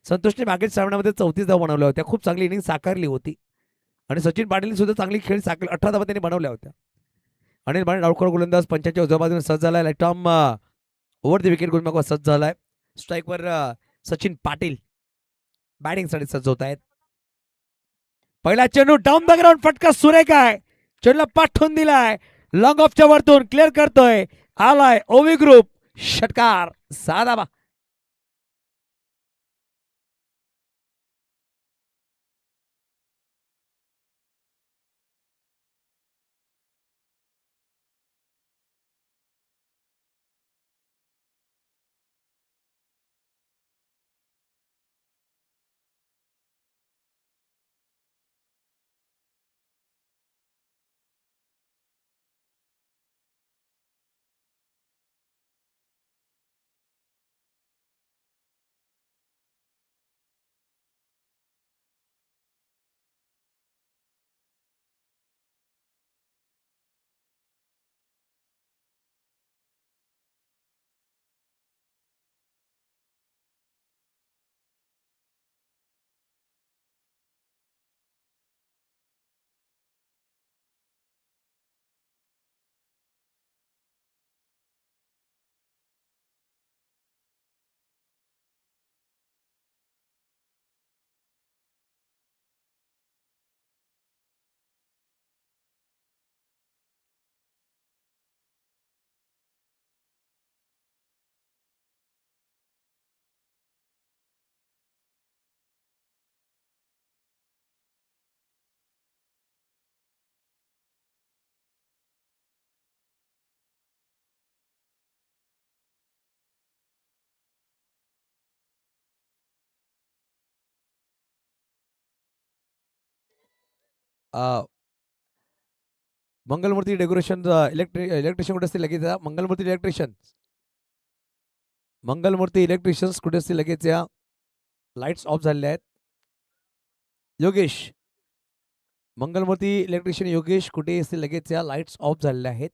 संतोषने मागील सामन्यामध्ये 34 धावा बनवल्या होत्या. खूप चांगली इनिंग साकारली होती आणि सचिन पाटील सुद्धा चांगली खेळ साकार 18 धावा त्यांनी बनवल्या होत्या. अनिल माने डावखोर गोलंदाज पंचांच्या उजव्या बाजूने सज्ज झालाय. Left arm over the wicket गोलमार्कवर सज्ज झालाय. स्ट्राईकवर सचिन पाटील बॅटिंगसाठी सज्ज होत आहेत. पहिला चेंडू डाऊन द ग्राउंड, फटका सुरेख आहे. चेंडूला पाठवून दिलाय, लॉंग ऑफच्या वरतून क्लिअर करतोय. आलाय ओवी ग्रुप, षटकार, 6 धावा. मंगलमूर्ती डेकोरेशन इलेक्ट्रिशियन कुठे असतील लगेच या. मंगलमूर्ती इलेक्ट्रिशियन, मंगलमूर्ती इलेक्ट्रिशियन्स कुठे असतील लगेच या. लाईट्स ऑफ झालेल्या आहेत. योगेश, मंगलमूर्ती इलेक्ट्रिशियन योगेश कुठे असतील लगेच या. लाईट्स ऑफ झालेल्या आहेत.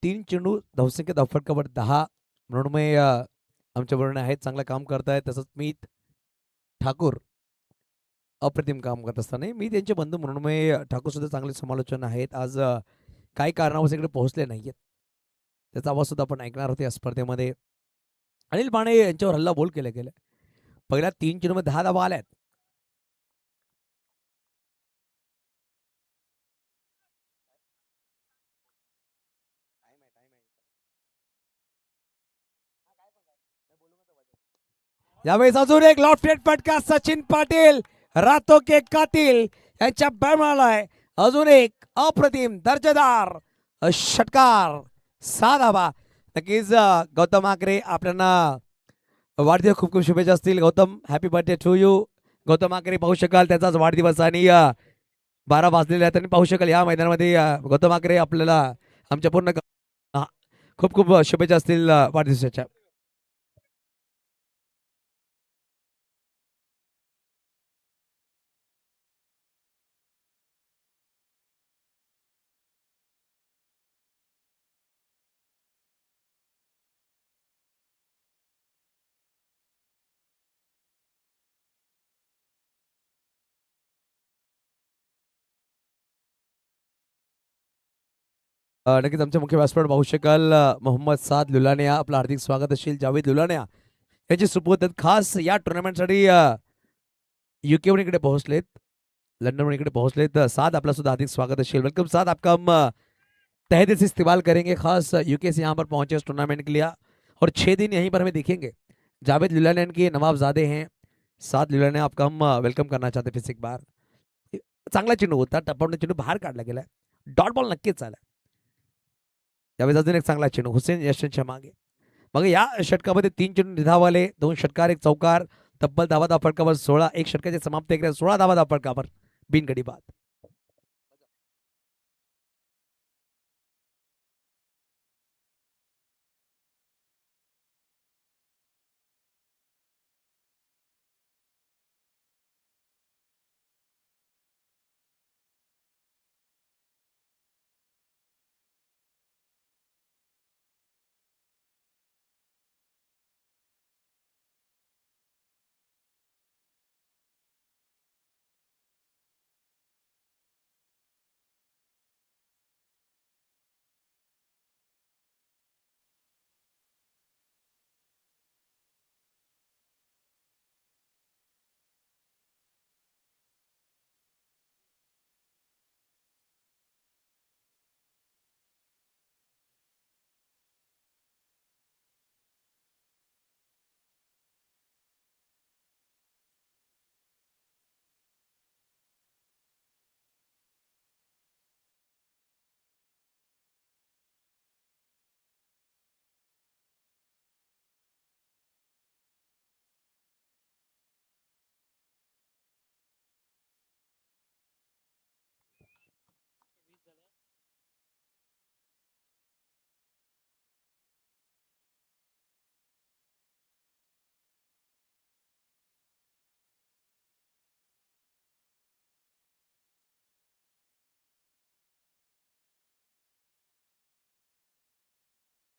तीन चेंडू धावसंख्या धावफटकावर 10. मृण्मय आमच्या बरोबर आहेत, चांगलं काम करतायत. तसंच मीत ठाकूर अप्रतिम काम करत असताना मी त्यांचे बंधू मृण्मय ठाकूर सुद्धा चांगले समालोचन आहेत. आज काही कारणावरून इकडे पोहोचले नाहीयेत, त्याचा आवाज सुद्धा आपण ऐकणार होते या स्पर्धेमध्ये. अनिल माने यांच्यावर हल्ला बोल केला गेला. पहिल्या 3 चेंडूमध्ये 10 धावा आल्यात. यावेळेस अजून एक लॉफ्टेड फटका. सचिन पाटील रातो के कातील यांच्या बॅटमॅनला अजून एक अप्रतिम दर्जेदार षटकार, 6 धावा. नक्कीच गौतम आकरे आपल्याला वाढदिवस खूप खूप शुभेच्छा असतील. Gautam, happy birthday to you. Gautam Akre पाहू शकाल त्याचाच वाढदिवस आणि 12 वाजलेले आहेत आणि पाहू शकाल या मैदानामध्ये गौतम आकरे आपल्याला आमच्या पूर्ण खूप खूप शुभेच्छा असतील वाढदिवसाच्या. नक्कीच आमचे मुख्य व्यासपीठ पाहू शकाल. मोहम्मद साद लुलानिया आपलं हार्दिक स्वागत असेल. जावेद लुलानिया याची सुपुत्र खास या टुर्नामेंटसाठी यूके इकडे पोहोचलेत, लंडन इकडे पोहोचलेत. साद आपला सुद्धा हार्दिक स्वागत असेल. वेलकम साद, आपका हम तहे दिल से इस्तेमाल करेंगे. खास यूके से यहाँ पर पहुंचे इस टूर्नामेंट के लिए और 6 दिन यहीं पर हमें दिखेंगे. जावेद लुलानिया के नवाबजादे हैं. साद लुलानिया आपका हम वेलकम करना चाहते फिर से एक बार. चांगला चेंडू होता, टप्पावरून चेंडू बाहेर काढला गेलाय. डॉट बॉल नक्कीच आला. त्यावेळेस अजून एक चांगला चेंडू हुसेन यशवंतच्या मागे. मग या षटकामध्ये 3 चेंडू निधावले, 2 षटकार, 1 चौकार, तब्बल धावा फटकावर 16, 1 षटकाचे समाप्त 16 धावा फटकावर बिनगडी बाद.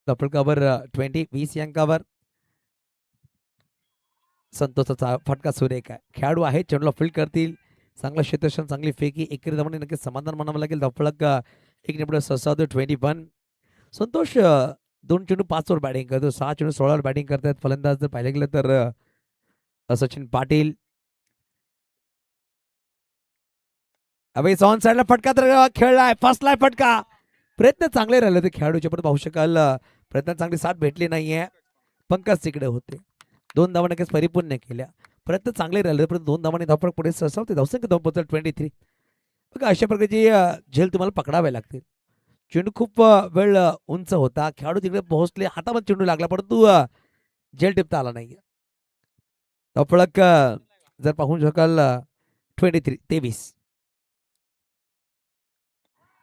फटकावर 20 अंकावर संतोषाचा फटका सुरेख आहे. खेळाडू आहे, चेंडूला फील्ड करतील. चांगला क्षेत्ररक्षण, चांगली फेकी, एकरी धावांनी नक्कीच समाधान मानावं लागेल. धपळक एक निमिष 21. संतोष 2 चेंडू 5 वर बॅटिंग करतो, 6 चेंडू 16 वर बॅटिंग करतात फलंदाज. जर पाहिलं गेलं तर सचिन पाटील. अवे ऑन साईडला फटका तर खेळलाय, फसलाय फटका. प्रयत्न चांगले राहिले ते खेळाडूचे, पण पाहू शकाल प्रयत्न चांगली साथ भेटली नाहीये. पंकज तिकडे होते, 2 धावा नक्कीच परिपूर्ण केल्या. प्रयत्न चांगले राहिले, पण 2 धावांनी धावपळ पुढे सरसावते. धावसंख्या धाव पोहोचल 23. बघा अशा प्रकारची झेल तुम्हाला पकडावे लागतील. चेंडू खूप वेळ उंच होता, खेळाडू तिकडे पोहोचले, हातामध्ये चेंडू लागला, परंतु झेल टिपता आला नाही. धावपळक जर पाहू शकाल 23.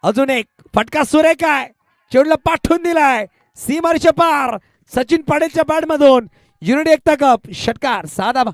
अजून एक फटका सुरेख आहे, चेंडूला पाठवून दिलाय सीमारेषा पार. सचिन पाटीलच्या बॅट मधून युनिट एकता कप षटकार 6 धावा.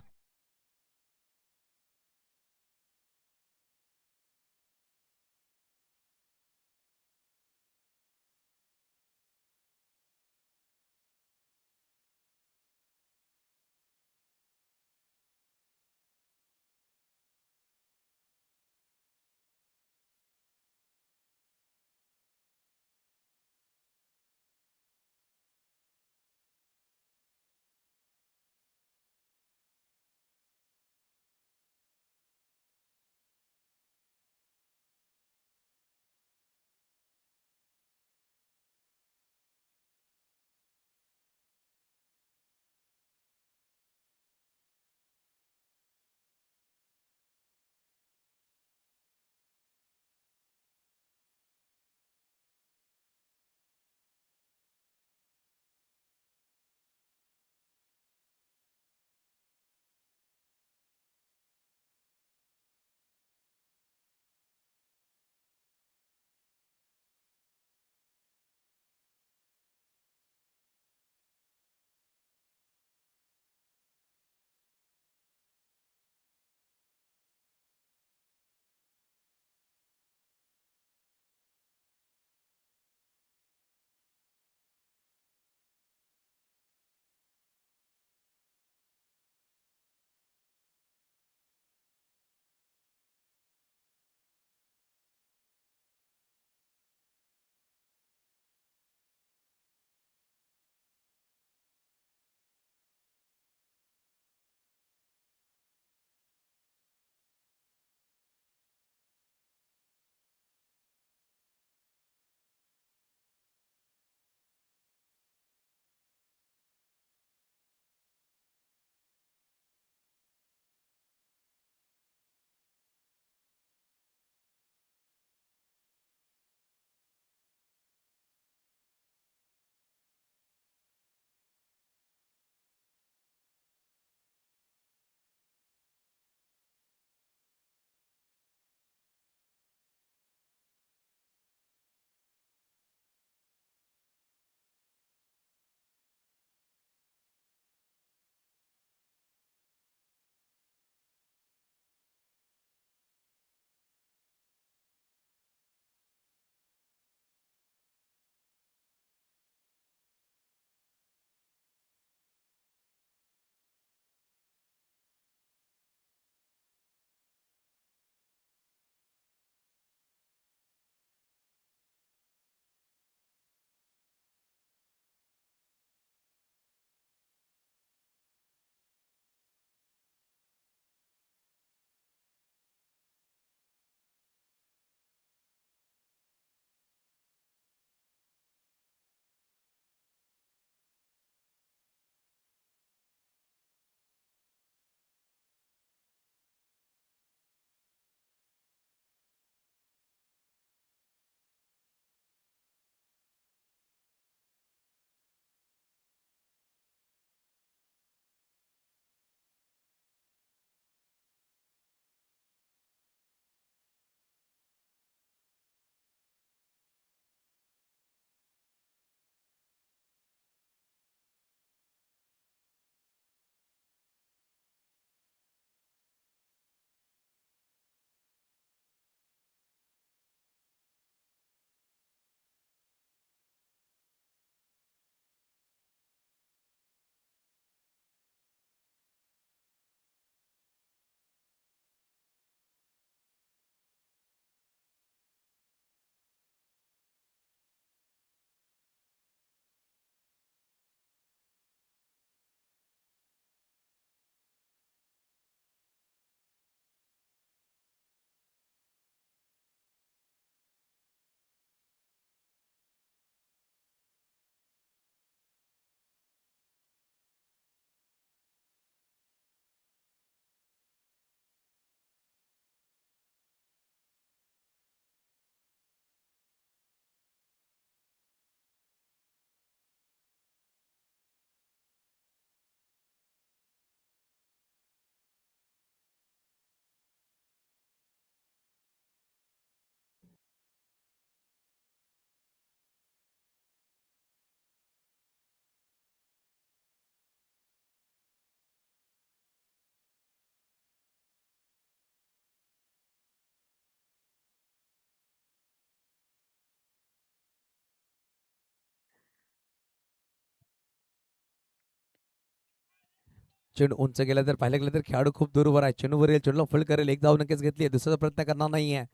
चेंडू उंच गेला तर पाहिलं गेलं तर खेळाडू खूप दूरवर आहे. चेंडूवर येईल, चेंडूला फील्ड करेल, एक धाव नक्कीच घेतली, दुसरा प्रयत्न करणार नाहीये.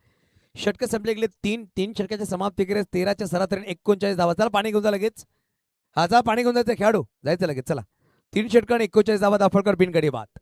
षटक संपले गेले, तीन षटकाच्या समाप्ती केले, 13च्या सरासरीने 39 धावा. चला पाणी घेऊन जा लगेच. हा जा पाणी घेऊन जायचं खेळाडू, जायचं लगेच. चला 3 षटकाने 39 धावा. दाफळकर बिनगडी बाद.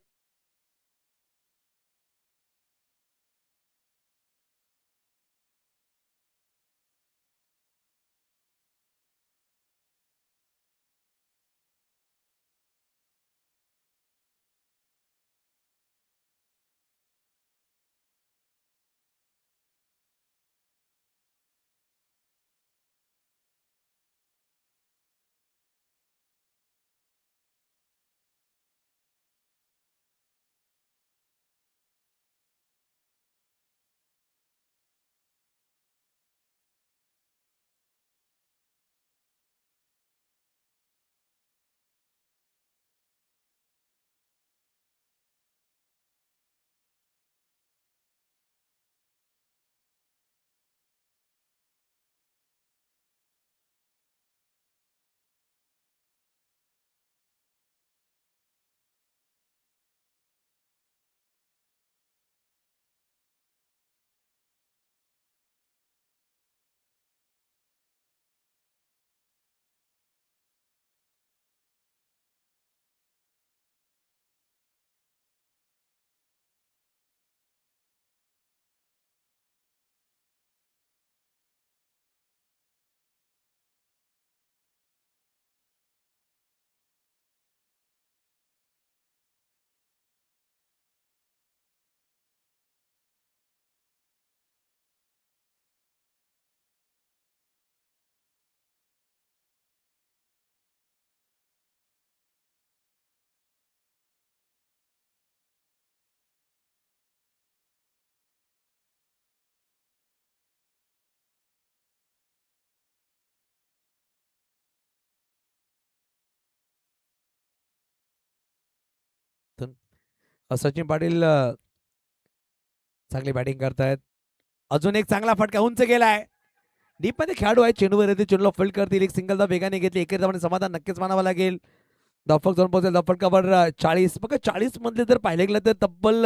सचिन पाटील चांगली बॅटिंग करतायत. अजून एक चांगला फटका उंच गेलाय. डीप मध्ये खेळाडू आहे, चेंडूवर येते, चेंडूला फील्ड करतील. एक सिंगल धाव वेगाने घेतली, एकेरी धावाने समाधान नक्कीच मानावं लागेल. धावफलक जाऊन पोहोचेल. धावफलकावर 40. बघा 40 मधले जर पाहिले गेलं तर तब्बल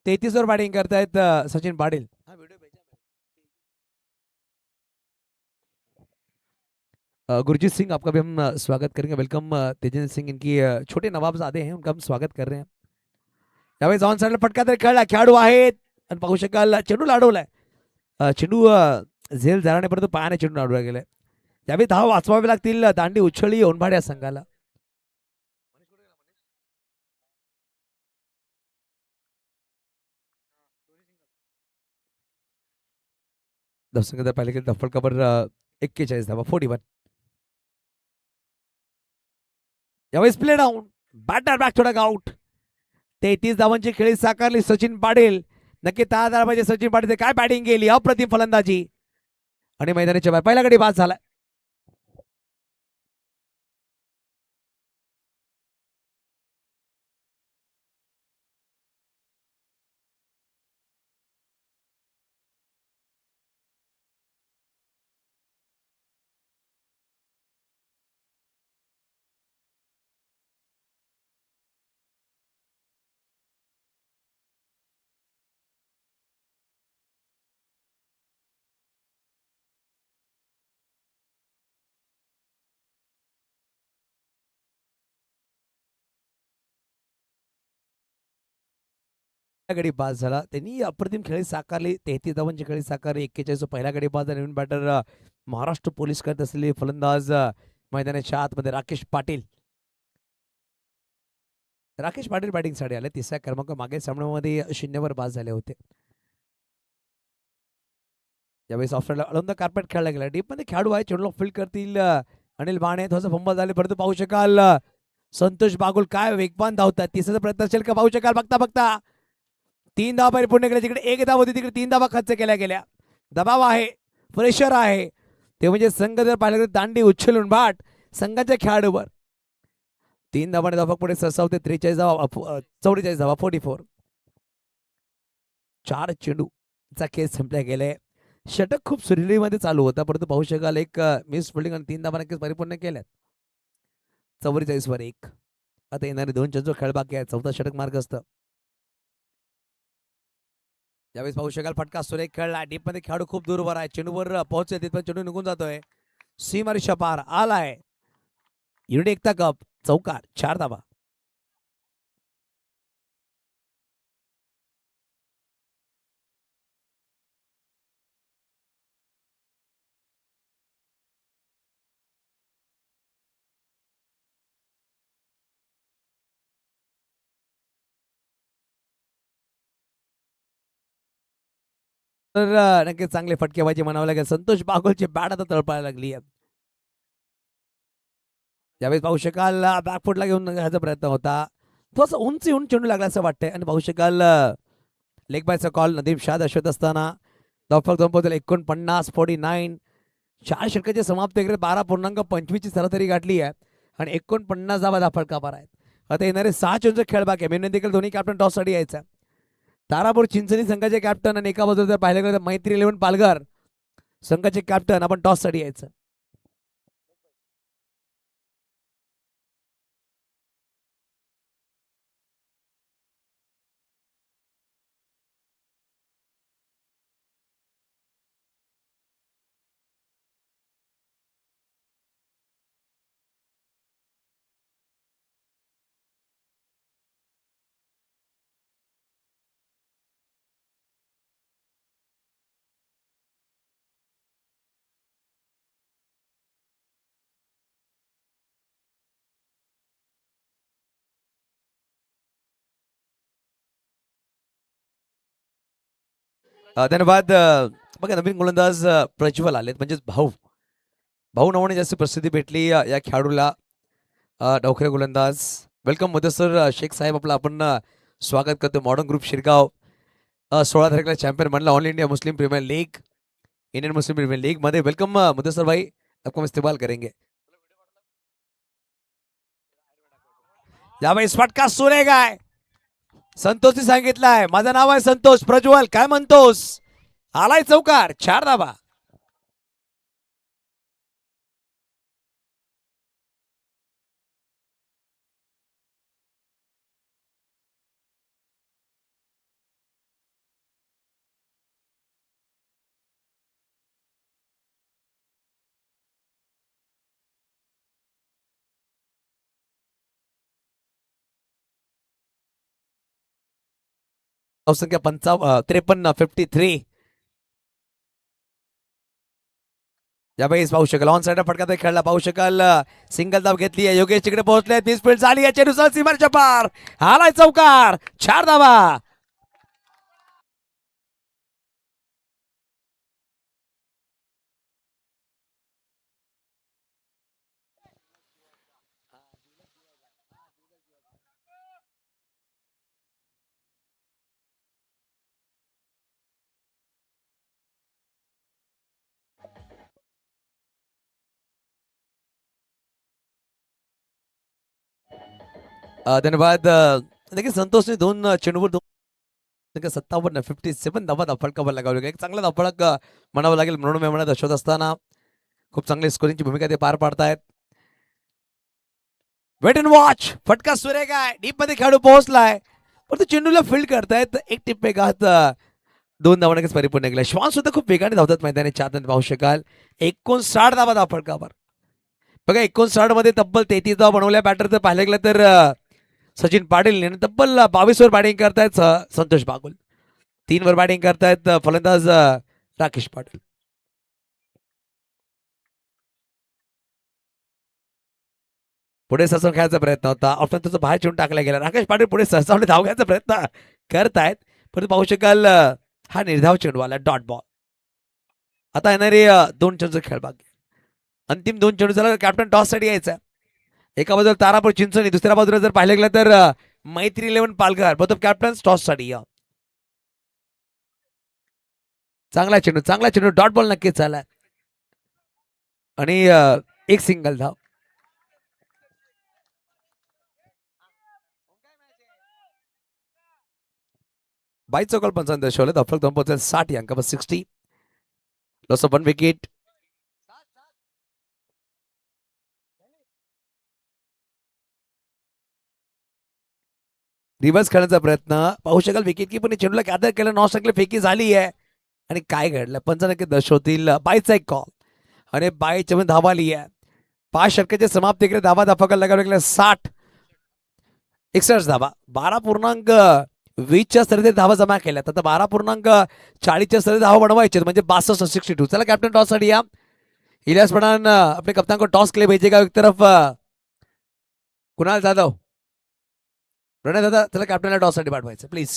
33 वर बॅटिंग करतायत सचिन पाटील. गुरजीत सिंह आपका भी हम स्वागत करेंगे. वेलकम तेजेंद्र सिंह, इनकी छोटे नवाबजादे हैं, उनका हम स्वागत कर रहे हैं. यावेळेस ऑन साइडला फटका तरी खेळला, खेळाडू आहेत आणि पाहू शकाल चेंडू लाडवलाय. चेंडू झेल झाला नाही, परंतु पायाने चेंडू लाडवला गेलाय. यावेळी धाव वाचवावे लागतील. दांडी उछळली ओनभाड या संघाला. दर्शक पाहिले की धफडकावर 41 धावा, 41. यावेळेस प्ले डाऊन, बॅटर बॅक थोडा आउट. 33 धावांची खेळी साकारली सचिन पाटील. नक्की तयार पाहिजे सचिन पाटील. काय बॅटिंग केली, अप्रतिम फलंदाजी. आणि मैदानाच्या बाहेर पहिला गडी बाद झाला. गडी बाद झाला. त्यांनी अप्रतिम खेळी साकारली. 33 धावांची खेळी साकारली. 41 पहिला गडी बाद. नवीन बॅटर महाराष्ट्र पोलीस करत असलेले फलंदाज मैदानाच्या आतमध्ये राकेश पाटील. राकेश पाटील बॅटिंगसाठी आले. तिसऱ्या क्रमांक मागे सामन्यामध्ये 0 बाद झाले होते. यावेळेस ऑफसाईडला अळंद कार्पेट खेळला गेला. डीप मध्ये खेळाडू आहे, चेंडूला फील्ड करतील अनिल बाणे. थोडंसं फंबल झाले, परंतु पाहू शकाल संतोष बागुल काय वेगवान धावतात. तिसरा प्रयत्न असेल का पाहू शकाल. बघता बघता 3 धावा परिपूर्ण केल्या. तिकडे 1 धाव होती, तिकडे 3 धावा खर्च केल्या गेल्या. दबाव आहे, प्रेशर आहे. ते म्हणजे संघ जर पाहिलं तर दांडी उच्छलून भाट संघाच्या खेळाडूवर. 3 धावाने धावक पुढे सरसावते. 43 धावा, 44 धावा, 44. 4 चेंडूचा खेळ संपल्या गेले. षटक खूप सुरळीमध्ये चालू होता, परंतु पाहू शकाल एक मिस फिल्डिंग आणि 3 धावा नक्कीच परिपूर्ण केल्यात. 44 वर 1. आता येणारे 2 चेंडू खेळ बाकी आहे. चौथा षटक मार्ग असतं. यावेळेस पाहू शकाल फटका सुरेख खेळला. डीप मध्ये खेळाडू खूप दूरवर आहे. चेंडूवर पोहोचले तिथपर्यंत चेंडू निघून जातोय. सीमारेषा पार आलाय. युनिट एकता कप चौकार 4 धावा. तर नक्कीच चांगले फटकेबाजी म्हणावं लागेल. संतोष बागोलची बॅट आता तळपायला लागली आहे. यावेळेस पाहू शकाल बॅकफुटला घेऊन घ्यायचा प्रयत्न होता. थोडासा उंच येऊन चेंडू लागला असं वाटतंय आणि पाहू शकाल लेग बायचा कॉल नदीम शाद अश्वत असताना धावफलक दोन 49 4 षटकाचे समाप्त वगैरे 12.25 ची सरासरी गाठली आहे आणि 49 धावा धावफलकावर आहेत. आता येणारे 6 चेंडूचे खेळ बाकी आहे. मी देखील दोन्ही कॅप्टन टॉससाठी यायचा. तारापूर चिंचणी संघाचे कॅप्टन आणि एका बाजूला जर पाहिलं गेलं तर मैत्री 11 पालघर संघाचे कॅप्टन आपण टॉससाठी यायचं. धन्यवाद. बघा नवीन गोलंदाज प्रज्वल आलेत म्हणजेच भाऊ भाऊ नावाने जास्त प्रसिद्धी भेटली या खेळाडूला. डोखरे गोलंदाज वेलकम मुदस्सर शेख साहेब आपलं आपण स्वागत करतो. मॉडर्न ग्रुप शिरगाव 16 तारखेला चॅम्पियन बनला all India Muslim premier league Indian Muslim premier league मध्ये. वेलकम मुदस्सर भाई, आपको इस्तेमाल करेंगे. यावेळेस फटका सुरेख आहे. संतोषने सांगितलंय माझं नाव आहे संतोष. प्रज्वल काय म्हणतोस? आलाय चौकार 4 धावा. संख्या 53 यावेळेस पाहू शकाल ऑन साइड फटका खेळला. पाहू शकाल सिंगल धाव घेतली आहे. योगेश तिकडे पोहोचले. 30 फीट झाली आहे. चेंडू सीमारेषा पार आलाय चौकार 4 धावा. धन्यवाद. देखील संतोषने 2 चेंडूवर 57 धावा धावफलकावर लगावले. एक चांगला धावफलक म्हणावं लागेल म्हणून म्हणत शोध असताना खूप चांगली स्कोरिंगची भूमिका ते पार पाडतायत. वेट अँड वॉच फटका सुरेख आहे. डीप मध्ये खेळाडू पोहोचलाय पण तो चेंडूला फील्ड करतायत. एक टिप्पे घात 2 धावा नक्कीच परिपूर्ण निघाला. श्वान सुद्धा खूप वेगाने धावतात मैदानी चार पाहू शकाल. 59 धावा धावफलकावर. बघा 59 मध्ये तब्बल 33 धावा बनवल्या बॅटर. तर पाहिलं गेलं तर सचिन पाटील यांनी तब्बल 22 वर बॅटिंग करतायत. संतोष बागुल 3 वर बॅटिंग करतायत फलंदाज राकेश पाटील. पुढे सरसावून खेळायचा प्रयत्न होता. ऑप्शन त्याचा बाहेर चेंडू टाकला गेला. राकेश पाटील पुढे सरसावून धाव घ्यायचा प्रयत्न करतायत परंतु पाहू शकाल हा निर्धाव चेंडू आला डॉट बॉल. आता येणारे 2 चेंडूचा खेळ बाकी. अंतिम 2 चेंडू झाला कॅप्टन टॉस साठी यायचा. एका बाजूला तारापूर चिंचणी दुसऱ्या बाजूला जर पाहिलं गेलं तर मैत्री 11 पालघर बोथ कॅप्टन टॉस साठी या. चांगला चेंडू डॉट बॉल नक्कीच झाला आणि एक सिंगल धाव. बाईच चौकल 55 दर्शवले. धावफलक 2.60 अंक 60. Loss of 1 wicket. रिव्हर्स खेळण्याचा प्रयत्न पाहू शकाल. विकेट कीपरने चेंडूला गॅदर केलं, नॉन स्ट्राईकला फेकी झाली आहे. आणि काय घडलं पंच नक्की दर्शवतील. बायचा एक कॉल आणि बायच्या मध्ये धावा आली आहे. 5 षटकाचे समाप्ती केले. धावा धाफाका लगावले 60 61 धावा. 12.20च्या स्तरात धावा जमा केल्यात. आता 12.40च्या स्तरात धावा बनवायचे म्हणजे 62 62. चला कॅप्टन टॉस साठी या. इलियास पठान अपने कप्तान को टॉस के लिए भेजेगा. एक तरफ कुणाल जाधव. प्रणय दादा चला कॅप्टनला टॉस साठी पाठवायचं प्लीज.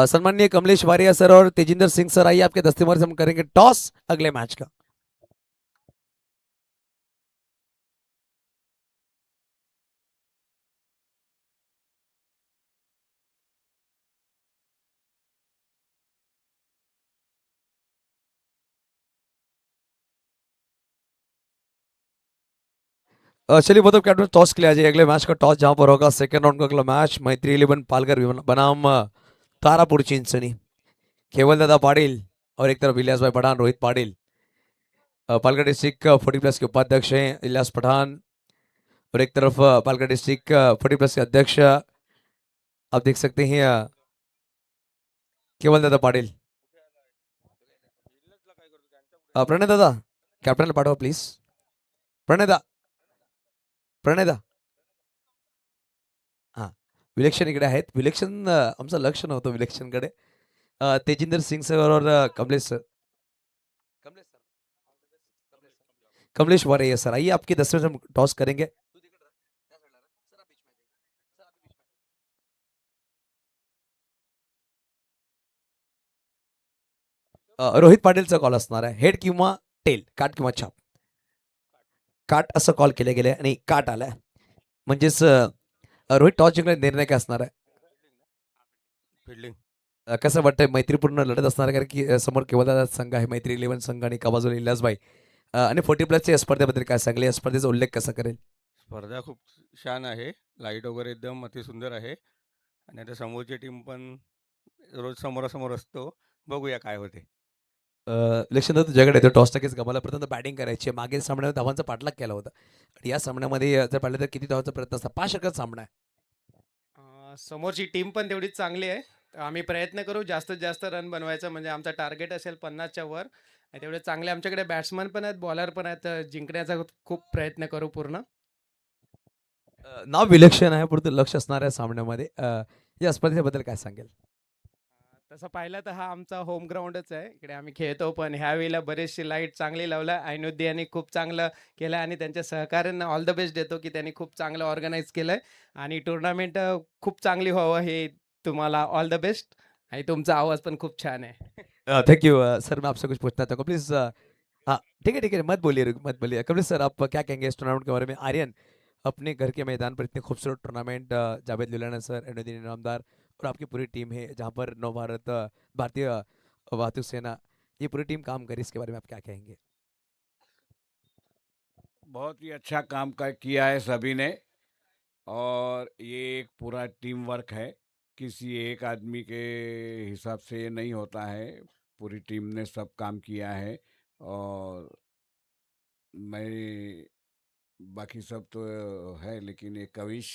सम्माननीय कमलेश वारिया सर और तेजिंदर सिंह सर, आइए आपके दस्तेमर से हम करेंगे टॉस अगले मैच का. चलिए मतलब कैप्टन टॉस के लिए आ जाइए. अगले मैच का टॉस जहां पर होगा सेकंड राउंड का अगला मैच मैत्री 11 पालघर बनाम तारापुर चिंचणी. केवलदादा पाटिल और एक तरफ इलियास भाई पठान, रोहित पाटिल. पालघर डिस्ट्रिक्ट 40+ के उपाध्यक्ष हैं इलियास पठान और एक तरफ पालघर डिस्ट्रिक्ट 40+ के अध्यक्ष आप देख सकते हैं केवलदादा पाटिल. प्रणय दादा कॅप्टनला पाठवा प्लीज. प्रणयदा प्रणयदा हां विलक्षण इकडे आहेत. विलक्षण आमचं लक्ष नव्हतं विलक्षणकडे. तेजिंदर सिंग सर और Kamlesh sir. Kamlesh sir Kamlesh Variya sir, आइए आपके 10 मिनट हम टॉस करेंगे. रोहित पाटीलचा कॉल असणार आहे. हेड किंवा टेल, काट किंवा छाप. काट असं कॉल केले गेले आणि काट आलाय म्हणजेच रोहित टॉस जिंकण्याचा निर्णय काय असणार आहे. फिल्डिंग कसं वाटतंय मैत्रीपूर्ण लढत असणार आहे कारण की समोर केवलदादा संघ आहे मैत्री 11 संघ आणि बाजूला इलियासभाई आणि 40+ या स्पर्धेबद्दल काय सांगले. या स्पर्धेचा उल्लेख कसा करेल. स्पर्धा खूप छान आहे. लाईट वगैरे एकदम अतिसुंदर आहे आणि आता समोरची टीम पण रोज समोरासमोर असतो. बघूया काय होते. लक्षात तुझ्याकडे येतो. टॉस नक्कीच गमाला प्रथम बॅटिंग करायची. मागील सामन्यामध्ये धावांचा पाठलाग केला होता आणि या सामन्यामध्ये जर पाहिलं तर किती धावांचा प्रयत्न असता. 5 षटकाचा सामना आहे. समोरची टीम पण तेवढीच चांगली आहे. आम्ही प्रयत्न करू जास्तीत जास्त रन बनवायचं म्हणजे आमचा टार्गेट असेल 50च्या वर. आणि तेवढे चांगले आमच्याकडे बॅट्समन पण आहेत, बॉलर पण आहेत. जिंकण्याचा खूप प्रयत्न करू पूर्ण. नाव विलक्षण आहे पुढे लक्ष असणाऱ्या सामन्यामध्ये. या स्पर्धेबद्दल काय सांगेल. तसं पाहिलं तर हा आमचा होम ग्राउंडच आहे. इकडे आम्ही खेळतो पण ह्यावेळेला बरेचशी लाईट चांगली लावलं. ऐनुद्दी यांनी खूप चांगलं केलं आणि त्यांच्या सहकार्यांना ऑल द बेस्ट देतो की त्यांनी खूप चांगलं ऑर्गनाईज केलंय आणि टुर्नामेंट खूप चांगली व्हावं हे तुम्हाला ऑल द बेस्ट. आणि तुमचा आवाज पण खूप छान आहे. Thank you sir. मैं आपसे कुछ पूछना चाहूँगा प्लीज. हाँ ठीक है मत बोलिए मत बोलिए. कमलेश सर आप क्या कहेंगे इस टूर्नामेंट के बारे में. आर्यन अपने घर के मैदान पर इतने खूबसूरत टूर्नामेंट, जावेद लुलाना सर, एनुद्दीन इनामदार और आपकी पूरी टीम है जहाँ पर नव भारत भारतीय वाहतुक सेना ये पूरी टीम काम करी, इसके बारे में आप क्या कहेंगे. बहुत ही अच्छा काम किया है सभी ने और ये एक पूरा टीम वर्क है. किसी एक आदमी के हिसाब से ये नहीं होता है. पूरी टीम ने सब काम किया है और मैं बाकी सब तो है लेकिन ये कविश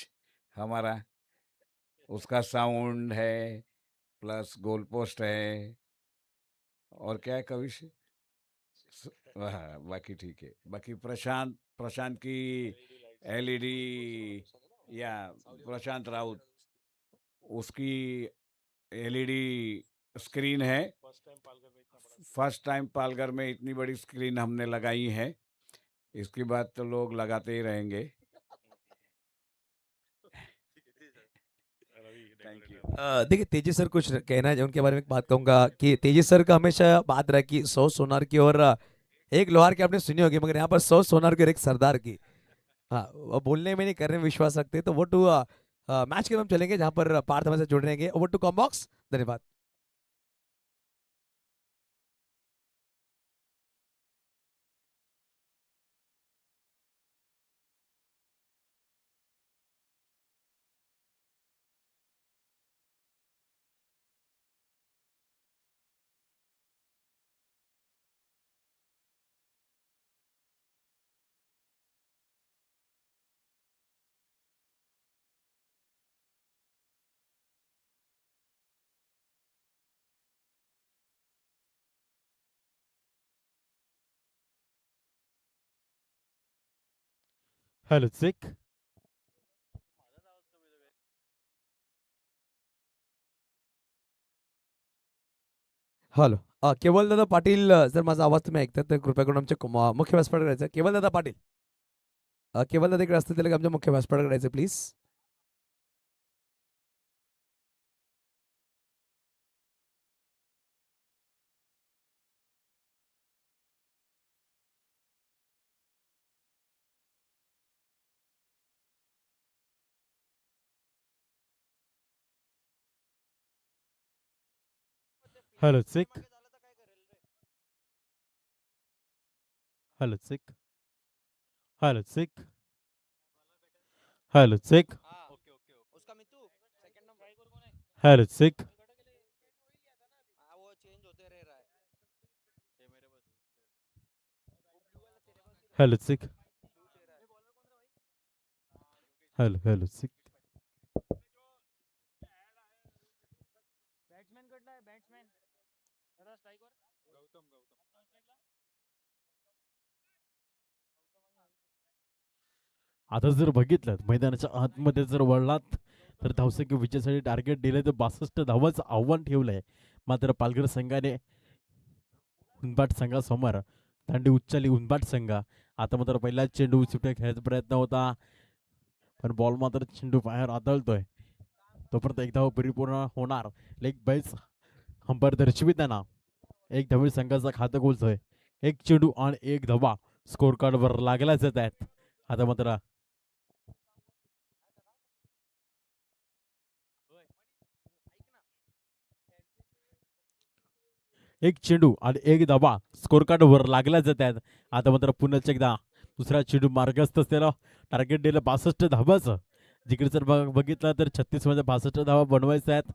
हमारा उसका साउंड है प्लस गोल पोस्ट है और क्या है कविश. हाँ बाकी ठीक है. बाकी प्रशांत प्रशांत की एलईडी या प्रशांत राउत उसकी एलईडी स्क्रीन है. फर्स्ट टाइम पालघर में इतनी बड़ी स्क्रीन हमने लगाई है. इसके बाद तो लोग लगाते ही रहेंगे. Thank you. देखिए तेजी सर कुछ कहना है उनके बारे में एक बात कहूंगा कि तेजी सर का हमेशा बात रहा कि 100 सोनार की और एक लोहार की आपने सुनी होगी, मगर यहाँ पर 100 सोनार की और एक सरदार की. हाँ वो बोलने में नहीं करने में विश्वास रखते. तो वो टू मैच के हम चलेंगे जहाँ पर पार्थ हमें से जुड़ रहेंगे. ओवर टू कॉम्बॉक्स. धन्यवाद. Hello check. Hello. Kevaldada Patil, जर माझा आवाज तुम्ही ऐकतात तर कृपया करून आमच्या मुख्य व्यासपीठावर करायचं. केवलदादा पाटील, केवलदादा इकडे असतील त्याला आमच्या मुख्य व्यासपीठावर करायचं please. Hello check. Hello check. Hello check. Hello check. Hello check. Hello check. Hello check. आता जर बघितलं मैदानाच्या आतमध्ये जर वळलात तर धावसंख्या विजयासाठी टार्गेट दिले तर 62 धावांचं आव्हान ठेवलंय. मात्र पालघर संघाने उनबाट संघासमोर दांडी उच्चाली. उनबाट संघ आता मात्र पहिला चेंडू सुट्या खेळायचा प्रयत्न होता, पण बॉल मात्र चेंडू बाहेर आदळतोय. तोपर्यंत एक धाव परिपूर्ण होणार. लेग बाईस अंपायर दर्शविताना एक धावी संघाचा खातं गोलतोय. एक चेंडू आणि एक धावा स्कोर कार्डवर लागल्या जात आहेत. आता मात्र एक चेंडू आणि एक धावा स्कोर कार्डवर लागल्या जात आहेत. आता मात्र पुन्हा एकदा दुसरा चेंडू मार्गस्थ असलेला टार्गेट दिलं 62 धावाचं. जिकडे जर बघितलं तर 36 मध्ये 62 धावा बनवायच्या आहेत.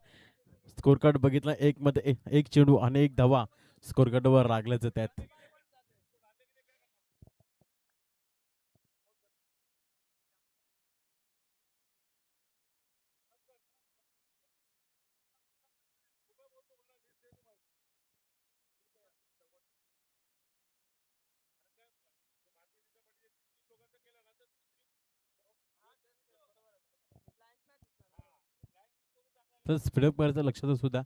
स्कोर कार्ड बघितला एक मध्ये एक चेंडू आणि एक धावा स्कोर कार्डवर लागल्या जात आहेत. तर स्पीडअप करायचं लक्षात असू द्या.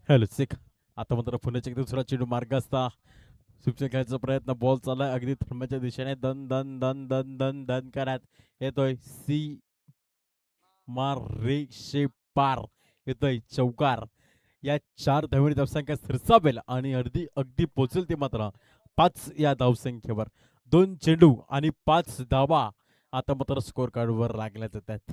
Hello check. आता मात्र पुण्याच्या दुसरा चेंडू मार्ग असता सुपचे खेळायचा प्रयत्न. बॉल चाललाय अगदी थर्माच्या दिशेने. दन दन दन दन दन दन करत येतोय. सी मार रे शे पार येतोय चौकार. या 4 धावेने धावसंख्या सिरसावेल आणि अगदी पोचेल ते मात्र 5 या धावसंख्येवर. 2 चेंडू आणि 5 धावा आता मात्र स्कोर कार्डवर लागल्या जातात.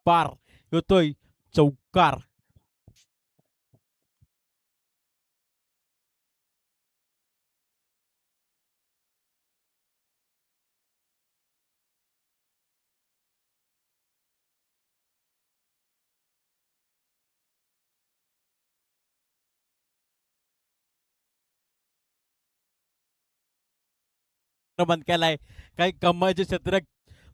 पार येतोय चौकार. बंद केलाय. काही कमाईचे क्षेत्र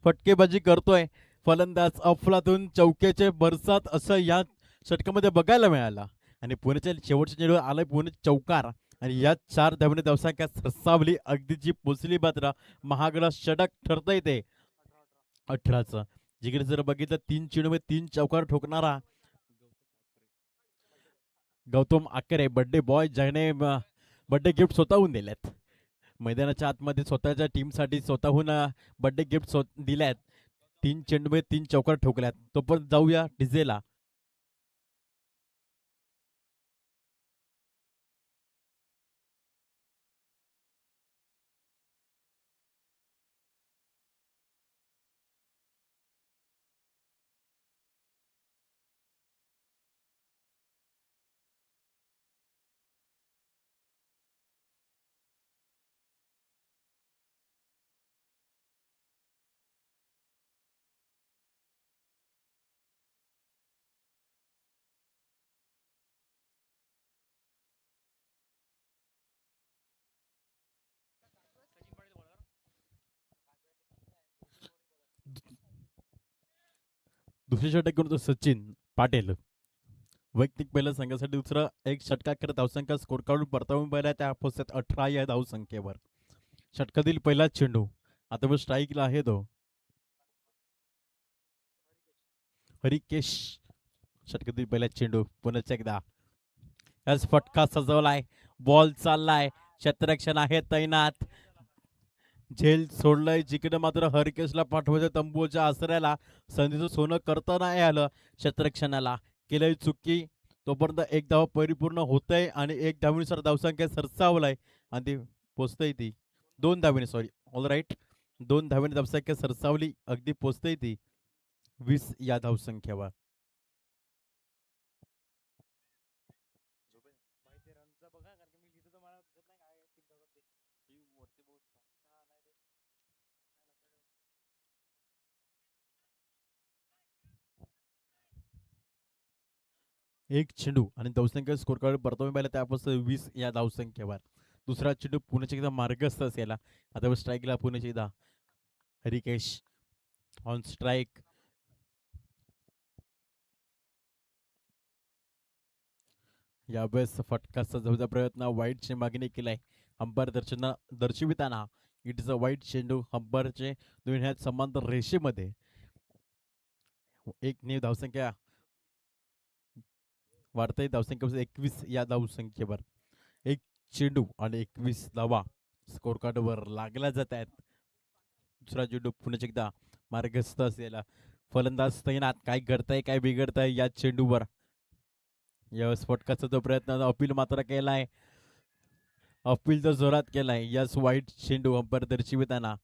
फटकेबाजी करतोय फलंदाज अफलातून चौक्याचे बरसात असं या षटकामध्ये बघायला मिळालं. आणि पुण्याच्या शेवटच्या चेंडूवर आलाय पुणे चौकार. आणि या 4 धावांनी धावसंख्या सरसावली. अगदीची पोचली मात्र महागडा षटक ठरता येते 18चं. जिकडे जर बघितलं 3 चेंडूमध्ये 3 चौकार ठोकणारा गौतम आकरे बड्डे बॉय ज्याने बड्डे गिफ्ट स्वतःहून दिल्यात. मैदानाच्या आतमध्ये स्वतःच्या टीमसाठी स्वतःहून बड्डे गिफ्ट दिल्यात. 3 चेंडूमध्ये 3 चौकार ठोकल्यात. तो पण जाऊया डिझेला. दुसरी षटक करून तो सचिन पाटील वैयक्तिक पहिल्या संघासाठी दुसरा एक षटका करत धावसंख्या स्कोर काढून परतावून पहिल्या त्या पोहोचतात 18 या धावसंख्येवर. षटकातील पहिला चेंडू आता स्ट्राईकला आहे तो हरिकेश. षटकातील पहिला चेंडू पुन्हा एकदा याच फटका सजवलाय. बॉल चाललाय. क्षेत्ररक्षण आहे तैनात. झेल सोडलंय जिकडे मात्र हरिकेशला पाठवायचं तंबूच्या आसऱ्याला. संधीचं सोनं करता नाही आलं. क्षेत्ररक्षणाला केलंय चुकी. तोपर्यंत एक धाव परिपूर्ण होतंय आणि 1 धावेनुसार धावसंख्या सरसावलाय आणि ती पोचतय ती 2 धावेने. सॉरी ऑल राईट 2 धावेने धावसंख्या सरसावली. अगदी पोचतय ती 20 या धावसंख्येवर. एक चेंडू आणि धावसंख्या स्कोर कार्ड परतावून पाहिला त्यापासून 20 या धावसंख्येवर. दुसरा चेंडू पुण्याच्या एकदा मार्गस्थ असेला. आता स्ट्राईकला पुण्याच्या एकदा हरिकेश ऑन स्ट्राईक. यावेळेस फटका सजवण्याचा प्रयत्न वाईटची मागणी केलाय अंपायर दर्शविताना. इट इज अ वाईट चेंडू. अंपायरचे दोन ह्यात समांतर रेषेमध्ये. एक ने धावसंख्या वाढतंय. धावसंख्येपासून 21 या धावसंख्येवर. एक चेंडू आणि 21 धावा स्कोर कार्डवर लागल्या जात आहेत. दुसरा चेंडू पुण्याच्या एकदा मार्गस्थ असलेला फलंदाज तैनात. काय घडतंय काय बिघडतंय या चेंडूवर. यावेळेस फटकाचा जो प्रयत्न अपील मात्र केलाय. अपील तर जोरात केलाय. यास वाईट चेंडू अंपायर दर्शविताना.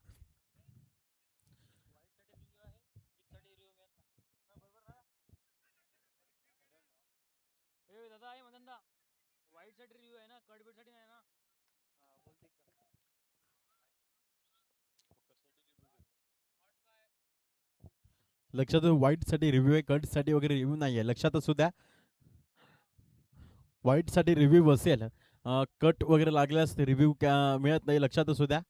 लक्षात वाईट साठी रिव्ह्यू आहे. कट साठी वगैरे रिव्ह्यू नाहीये. लक्षात असू द्या वाईट साठी रिव्ह्यू असेल. कट वगैरे लागल्यास रिव्ह्यू मिळत नाही. लक्षात असू द्या.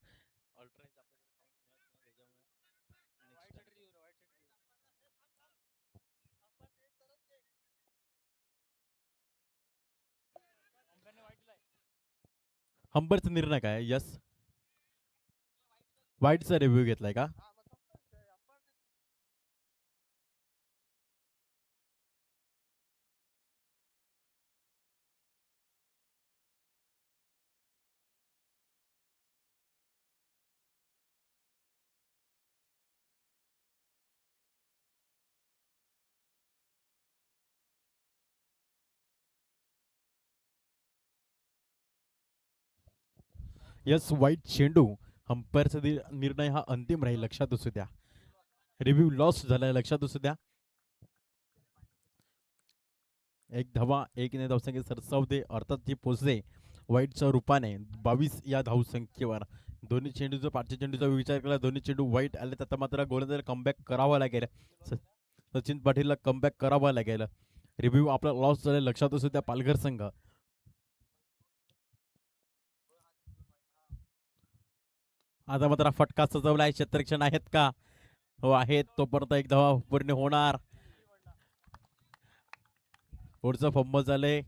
अंपायरचा निर्णय काय. यस वाईटचा रिव्ह्यू घेतलाय का. यस वाईट चेंडू. अंपायरचा निर्णय हा अंतिम राहील. लक्षात असू द्या. रिव्ह्यू लॉस झालाय. लक्षात असू द्या. एक धावा एक ने धावसंख्या सरसावते अर्थात ती पोचते वाईटच्या रूपाने 22 या धावसंख्येवर. दोन्ही चेंडूचा पाचच्या चेंडूचा विचार केला, दोन्ही चेंडू वाईट आले, आता मात्र गोलंदाज कमबॅक करावा लागेल. स- सचिन पाटीलला कमबॅक करावा लागेल. रिव्ह्यू आपला लॉस झाले लक्षात असू त्या पालघर संघ. आता मात्र फटका सजवलाय, क्षेत्ररक्षण आहेत का? हो आहेत. तोपर्यंत एक धावा पूर्ण होणार. पुढचं फंबल झालंय.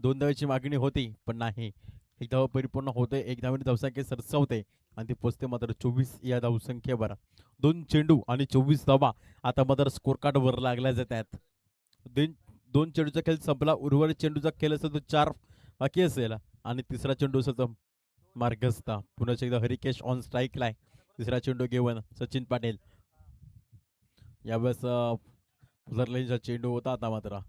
2 धावेची मागणी होती पण नाही. एक धावा परिपूर्ण होते, एक धावेने धावसंख्या सरसावते आणि ती पोचते मात्र 24 या धावसंख्येवर. 2 चेंडू आणि 24 धावा आता मात्र स्कोर कार्ड वर लागल्या जातात. दोन चेंडूचा खेळ संपला. उर्वरित चेंडूचा खेळ असेल तो 4 बाकी असेल आणि तिसरा चेंडू असेल तर मार्गस्था. पुन्हा एकदा हरिकेश ऑन स्ट्राईकला आहे. तिसरा चेंडू घेऊन सचिन पाटील. यावेळेस पुजरलेचा चेंडू होता. आता मात्र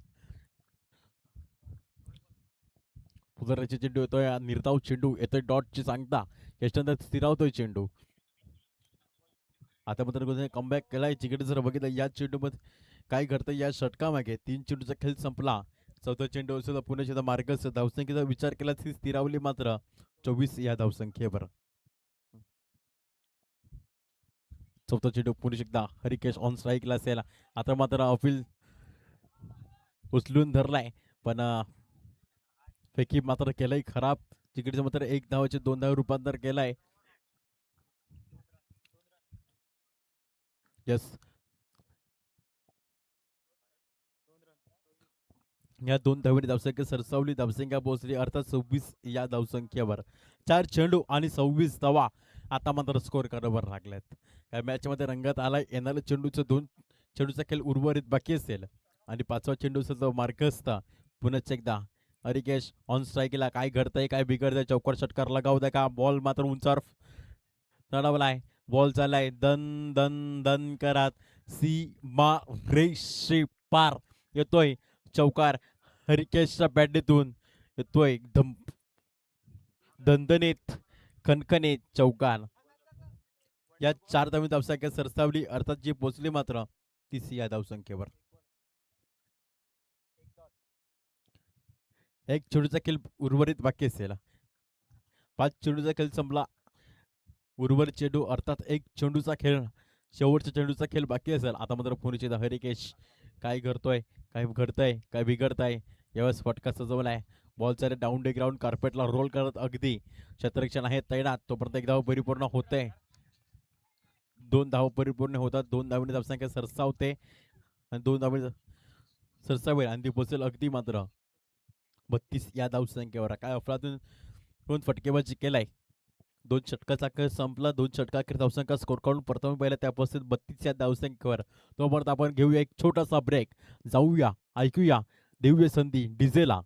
पुजरलेचा चेंडू येतोय, निर्धाव चेंडू येतोय, डॉटची सांगता याच्यानंतर स्थिरावतोय चेंडू. आता मात्र कमबॅक केलाय. जिकडे जर बघितलं या चेंडूमध्ये काय घडतं या षटकामागे. 3 चेंडूचा खेळ संपला. चौथा चेंडू असेल तर पुणे शेता मार्गच धावसंख्येचा विचार केला ती स्थिरावली मात्र 24 या धावसंख्येवर. चौथा चेंडू पुणे एकदा हरिकेश ऑन स्ट्राईकला असेल. आता मात्र अपील उचलून धरलाय पण फेकी मात्र केलंय खराब. तिकडचे मात्र 1 धावाचे 2 धाव रूपांतर केलाय. यस, या 2 धावेने धावसंख्या सरसावली. धावसंख्या पोहोचली अर्थात 26 या धावसंख्येवर. 4 चेंडू आणि 26 धावा आता मात्र स्कोर कार्डवर लागल्यात. या मॅचमध्ये रंगात आलाय. येणाऱ्या चेंडूचं 2 चेंडूचा खेळ उर्वरित बाकी असेल आणि 5वा चेंडू असेल तर मार्गस्था. पुन्हा एकदा हरिकेश ऑन स्ट्राईकला. काय घडतंय काय बिघडतंय, चौकार षटकार लगावू द्या का? बॉल मात्र उंचावर चढवलाय. बॉल चाललाय दन दन दन करत सीमा रेषे पार. येतोय चौकार हरिकेशच्या बॅटनीतून. येतोय एकदम दणदणीत खणखणीत चौकार. या 4 धावी धावसंख्या सरसावली अर्थात जी पोचली मात्र 30 या धावसंख्येवर. एक चेंडूचा खेळ उर्वरित बाकी असेल. 5 चेंडूचा खेळ संपला. उर्वरित चेंडू अर्थात 1 चेंडूचा खेळ, शेवटच्या चेंडूचा खेळ बाकी असेल. आता मात्र पुणेचे हरिकेश काय करतोय काय घडतंय काय बिघडतंय. यावेळेस फटका सजवलाय. बॉलचा डाऊन डे ग्राउंड कार्पेटला रोल करत अगदी क्षेत्ररक्षण आहे तैनात. तोपर्यंत एक धाव परिपूर्ण होते. 2 धाव परिपूर्ण होतात. 2 धावेने धावसंख्या सरसावते आणि 2 धावे सरसावेल आणि ती पोचेल अगदी मात्र 32 या धावसंख्येवर. काय अफलातून 2 फटकेबाजी केलाय. 2 षटकाचा खेळ संपला. 2 षटका अखेर धावसंख्या स्कोर काढून प्रथम पहिला त्या उपस्थित 32 या धावसंख्येवर. तोपर्यंत आपण घेऊया एक छोटासा ब्रेक. जाऊया ऐकूया दिव्य संधी डिझेला.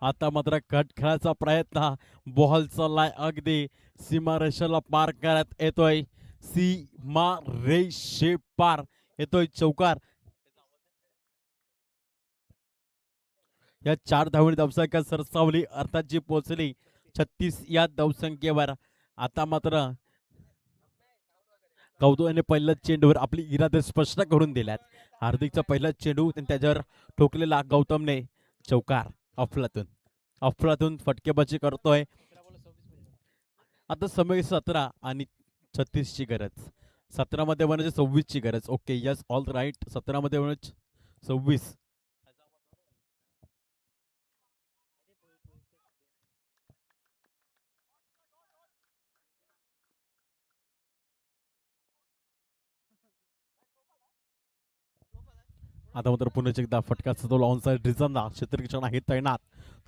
आता मात्र कट खेळायचा प्रयत्न, बॉल चाललाय अगदी सीमारेषेला पार करत येतोय, सीमारेषे पार येतोय चौकार. या 4 धावणी धावसंख्या सरसावली अर्थात जी पोहोचली 36 या धावसंख्येवर. आता मात्र कौतुकाने पहिल्याच चेंडूवर आपली इरादे स्पष्ट करून दिल्यात. हार्दिकचा पहिला चेंडू आणि त्याच्यावर ठोकलेला गौतमने चौकार. अफलातून फटकेबाजी करतोय. आता समय 17 आणि 36 ची गरज. 17 मध्ये बनायची 26 ची गरज. Okay yes all right. 17 मध्ये बनायची 26. आता मात्र पुन्हा एकदा फटका सजवला ऑन साइड रिझनला. क्षेत्ररक्षण आहे तैनात.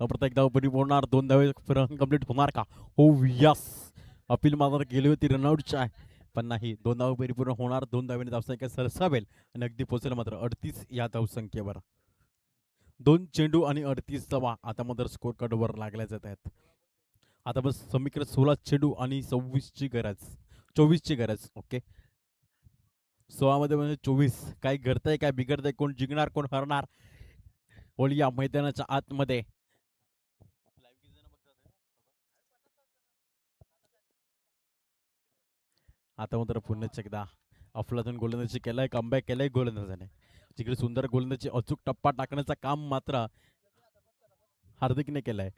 तर एकदा परिपूर्ण होणार. 2 धावे कंप्लीट होणार का? हो यस. अपील मात्र गेली होती रनआउटच्या, पण नाही. 2 धावे परिपूर्ण होणार. 2 धावेने धावसंख्या सरसावेल आणि अगदी पोहोचेल मात्र 38 या धावसंख्येवर. 2 चेंडू आणि 38 धावा आता मात्र स्कोर कार्डवर लागल्या जात आहेत. आता बस समीकरण 16 चेंडू आणि 24 ची गरज. ओके 16 मध्ये म्हणजे 24. काय घडतंय काय बिघडतंय, कोण जिंकणार कोण हरणार, ओलिया मैदानाच्या आतमध्ये. आता मात्र पुन्हा एकदा अफलातून गोलंदाजी केलाय, कमबॅक केलाय गोलंदाजाने. जिकडे सुंदर गोलंदाजी अचूक टप्पा टाकण्याचं काम मात्र हार्दिकने केलंय.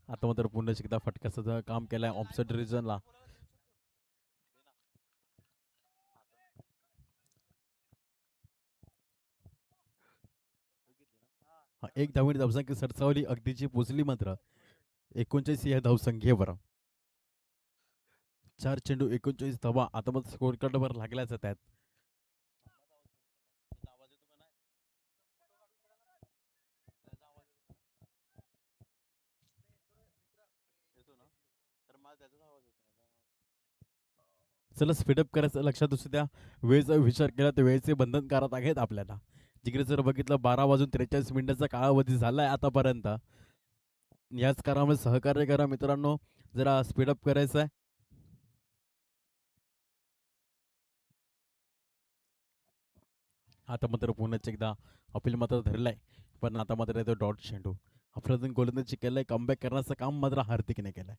आता मात्र पुन्हा एकदा फटकाचं काम केलंय ऑफसाइड रिजनला. एक धावणी धावसंख्या सरसावली अगदीची पोचली मात्र 39 या धावसंख्येवर. 4 चेंडू 39 धावा आता मग स्कोर कार्डवर लागल्या जात आहेत. चला स्पीडअप करायचं लक्षात असू द्या. वेळेचा विचार केला तर वेळेचे बंधनकारक आहेत आपल्याला. जिकडे जर बघितलं 12 वाजून 43 मिनिटाचा कालावधी झालाय आतापर्यंत. याच कारामुळे सहकार्य करा मित्रांनो, जरा स्पीडअप करायचं आहे. आता मात्र पुन्हा एकदा अपील मात्र धरलाय, पण आता मात्र येतो डॉट चेंडू. अफलातून गोलंदाजी केलाय, कमबॅक करण्याचं काम मात्र हार्दिकने केलंय.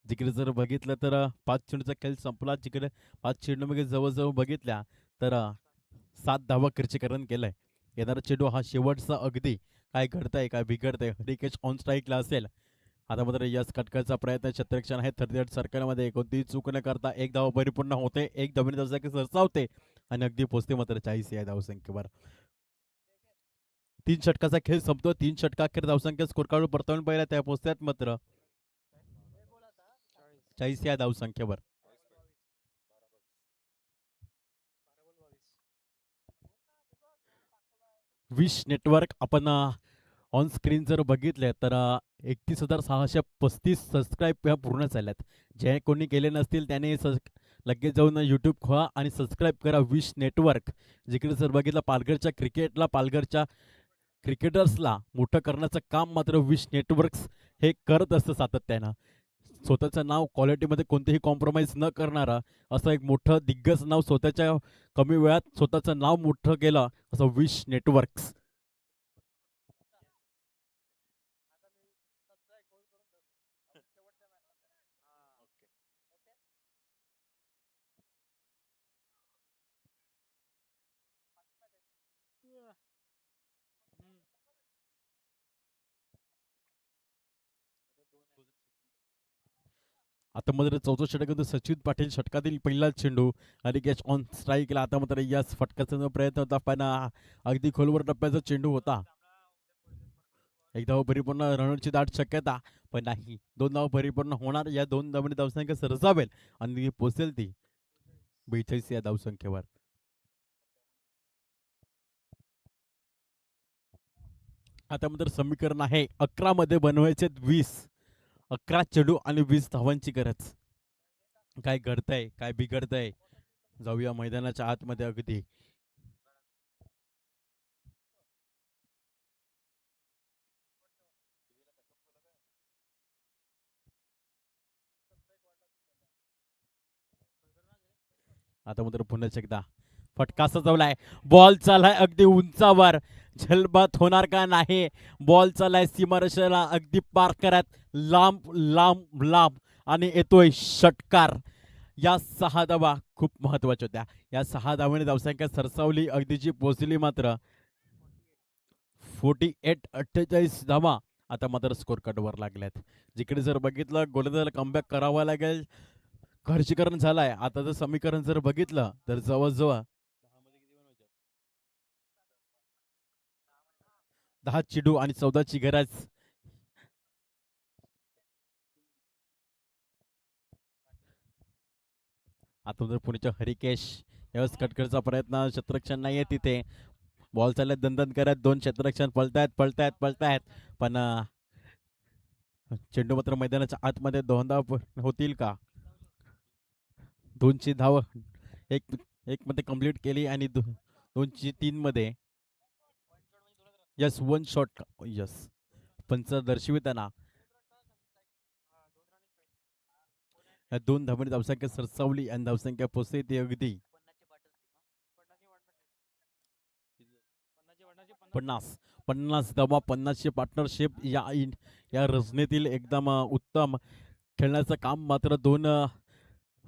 जिकडे जर बघितलं तर 5 चेंडूचा खेळ संपला. जिकडे 5 चेंडूमध्ये जवळजवळ बघितल्या तर 7 धावा खर्चीकरण केलंय. येणारा चेंडू हा शेवटचा अगदी. काय घडतंय काय बिघडतंय, हरिकेश ऑन स्ट्राईकला असेल. आता मात्र यस कटकाचा प्रयत्न क्षेत्ररक्षण आहे 38 सर्कलमध्ये. कोणतीही चूक न करता एक धाव परिपूर्ण होते, एक धावणी धावसंख्या सरसावते आणि अगदी पोचते मात्र 40 या धावसंख्येवर. 3 षटकाचा खेळ संपतो. 3 षटका अखेर धावसंख्या स्कोर कार्ड परतवून पहिल्या त्या पोचतात मात्र 40 या धावसंख्येवर. विश नेटवर्क आपण ऑन स्क्रीन जर बघितले तर 31,635 सबस्क्राईब पूर्ण झाल्यात. जे कोणी केले नसतील त्याने लगेच जाऊन यूट्यूब खोला आणि सबस्क्राईब करा विश नेटवर्क. जिकडे जर बघितलं पालघरच्या क्रिकेटला, पालघरच्या क्रिकेटर्सला मोठं करण्याचं काम मात्र विश नेटवर्क्स हे करत असतं सातत्यानं. स्वतःचं नाव क्वालिटीमध्ये कोणतेही कॉम्प्रोमाइज न करणारा असं एक मोठं दिग्गज नाव स्वतःच्या कमी वेळात स्वतःचं नाव मोठं केलं असं विश नेटवर्क्स. आता मात्र चौथा षटक सचिन पाटील षटकातील पहिला चेंडू आणि कॅच ऑन स्ट्राईकला. आता मात्र याच फटकाचा प्रयत्न होता पण अगदी खोलवर टप्प्याचा चेंडू होता. एक धाव परिपूर्ण रनची दाट शक्यता पण नाही. 2 धाव परिपूर्ण होणार. या 2 धावांनी धावसंख्या सरसावेल आणि पोचेल ती 42 या धावसंख्येवर. आता मात्र समीकरण आहे 11 मध्ये बनवायचे 20. 11 चेंडू आणि 20 धावांची गरज. काय घडतंय काय बिघडतंय. जाऊया मैदानाच्या आतमध्ये अगदी. आता मात्र पुन्हा एकदा फटका सजवलाय. बॉल चाललाय अगदी उंचावर. झलबात होणार का नाही. बॉल चाललाय सीमारेषेला अगदी पार करत लांब लांब लांब आणि येतोय षटकार. या 6 धावा खूप महत्वाच्या होत्या. या 6 धावांनी धावसंख्या सरसावली अगदीची पोहोचली मात्र 48-48 धावा आता मात्र स्कोर कार्डवर लागल्यात. जिकडे जर बघितलं गोलंदाजाला कमबॅक करावा लागेल. खर्चीकरण झालाय. आता जर समीकरण जर बघितलं तर जवळजवळ 10 चेंडू आणि 14 ची गरज. आता जर पुण्याच्या हरिकेश यावेळेस कटकरचा प्रयत्न. क्षेत्ररक्षण नाहीये तिथे. बॉल चालले दणदण करत. 2 क्षेत्ररक्षण पळतायत पळतायत पळतायत पण चेंडू मात्र मैदानाच्या आतमध्ये दोनदा होतील का. 2ची धाव एक एक मध्ये कंप्लीट केली आणि 2ची 3 मध्ये. Yes 1 shot. यस पंच दर्शविताना या 2 धावांनी धावसंख्या सरसावली आणि धावसंख्या पोचते ती अगदी 50 धावा. 50ची पार्टनरशिप या रचनेतील एकदम उत्तम खेळण्याचं काम मात्र 2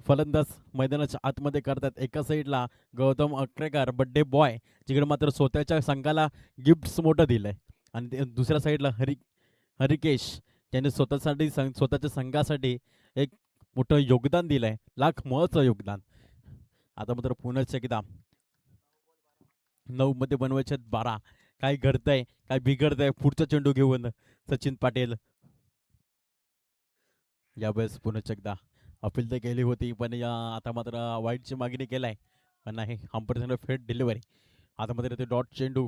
फलंदाज मैदानाच्या आतमध्ये करतात. एका साईडला गौतम अक्रेकर बड्डे बॉय जिकडे मात्र स्वतःच्या संघाला गिफ्ट मोठं दिलंय आणि दुसऱ्या साईडला हरिकेश त्याने स्वतःच्या संघासाठी एक मोठं योगदान दिलंय. लाख मोलाचं योगदान. आता मात्र पुन्हा एकदा 9 मध्ये बनवायचे 12. काय घडतंय काय बिघडतंय. पुढचा चेंडू घेऊन सचिन पाटील. यावेळेस पुन्हा एकदा अपील तर केली होती पण आता मात्र वाईटची मागणी केलाय पण नाही. हंपरने फेट डिलिव्हरी. आता मात्र ते डॉट चेंडू.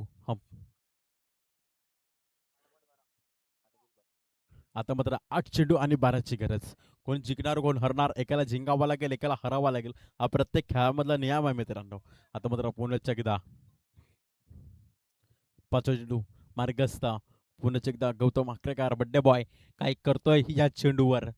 आता मात्र 8 चेंडू आणि 12ची गरज. कोण जिंकणार कोण हरणार. एकाला जिंकावा लागेल एकाला हरावा लागेल. हा प्रत्येक खेळामधला नियम आहे मित्रांनो. आता मात्र पुन्हा एकदा 5 चेंडू मार्गस्थ. पुन्हा एकदा गौतम अक्रेकर बड्डे बॉय काय करतोय या चेंडूवर.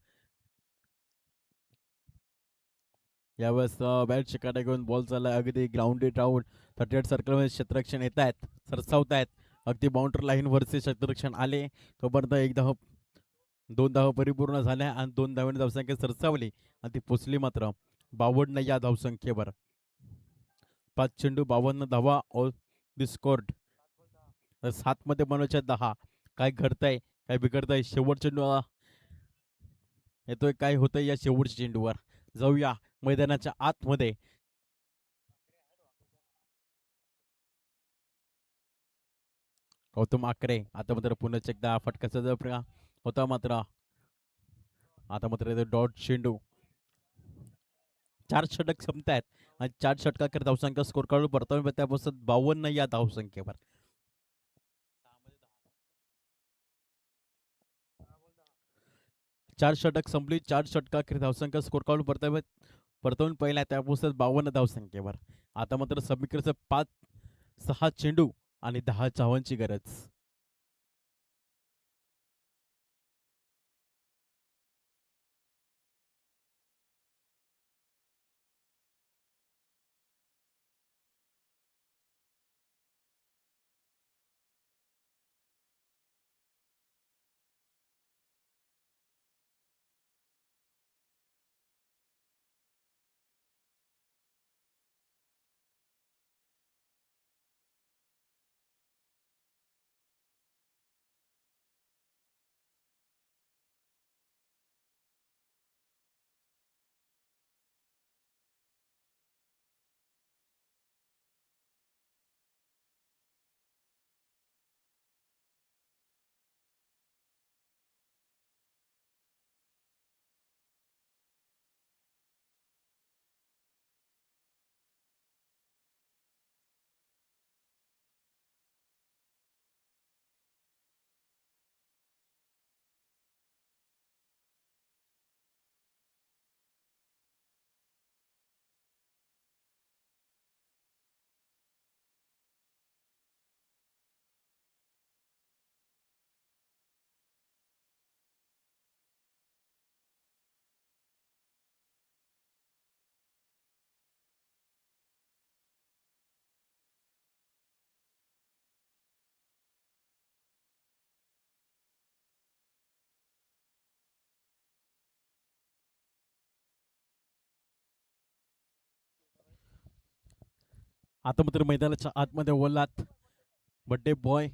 यावेळेस बॅट शिकाडे घेऊन बॉल चाललाय अगदी ग्राउंडेड राऊंड. 38 सर्कलमध्ये क्षेत्ररक्षण येत आहेत सरसावत आहेत. अगदी बाउंड्री लाईन वरचे क्षेत्ररक्षण आले तोपर्यंत 2 धावा परिपूर्ण झाल्या आणि 2 धावांनी धावसंख्या सरसावली आणि ती पोचली मात्र 52 या धावसंख्येवर. 5 चेंडू 52 धावा ऑल दी स्कोर्ड. 7 मध्ये बनवायच्या 10. काय घडतंय काय बिघडतंय. शेवट चेंडू येतोय. काय होतंय या शेवटच्या चेंडूवर. जाऊया मैदानाच्या आतमध्ये. गौतम आकरे आता मात्र पुन्हा एकदा फटकाचा होता मात्र आता मात्र डॉट चेंडू. 4 षटक संपतायत आणि 4 षटकाकर धावसंख्या स्कोर काढून परतावे त्यापासून 52 या धावसंख्येवर. 4 षटक संपली. 4 षटकाखेर धावसंख्या स्कोर काढून परतवून पहिला त्यापासून 52 धावसंख्येवर. आता मात्र समीकरचं 5-6 चेंडू आणि 10 धावांची गरज. आता मात्र मैदानाच्या आतमध्ये ओलात बड्डे बॉय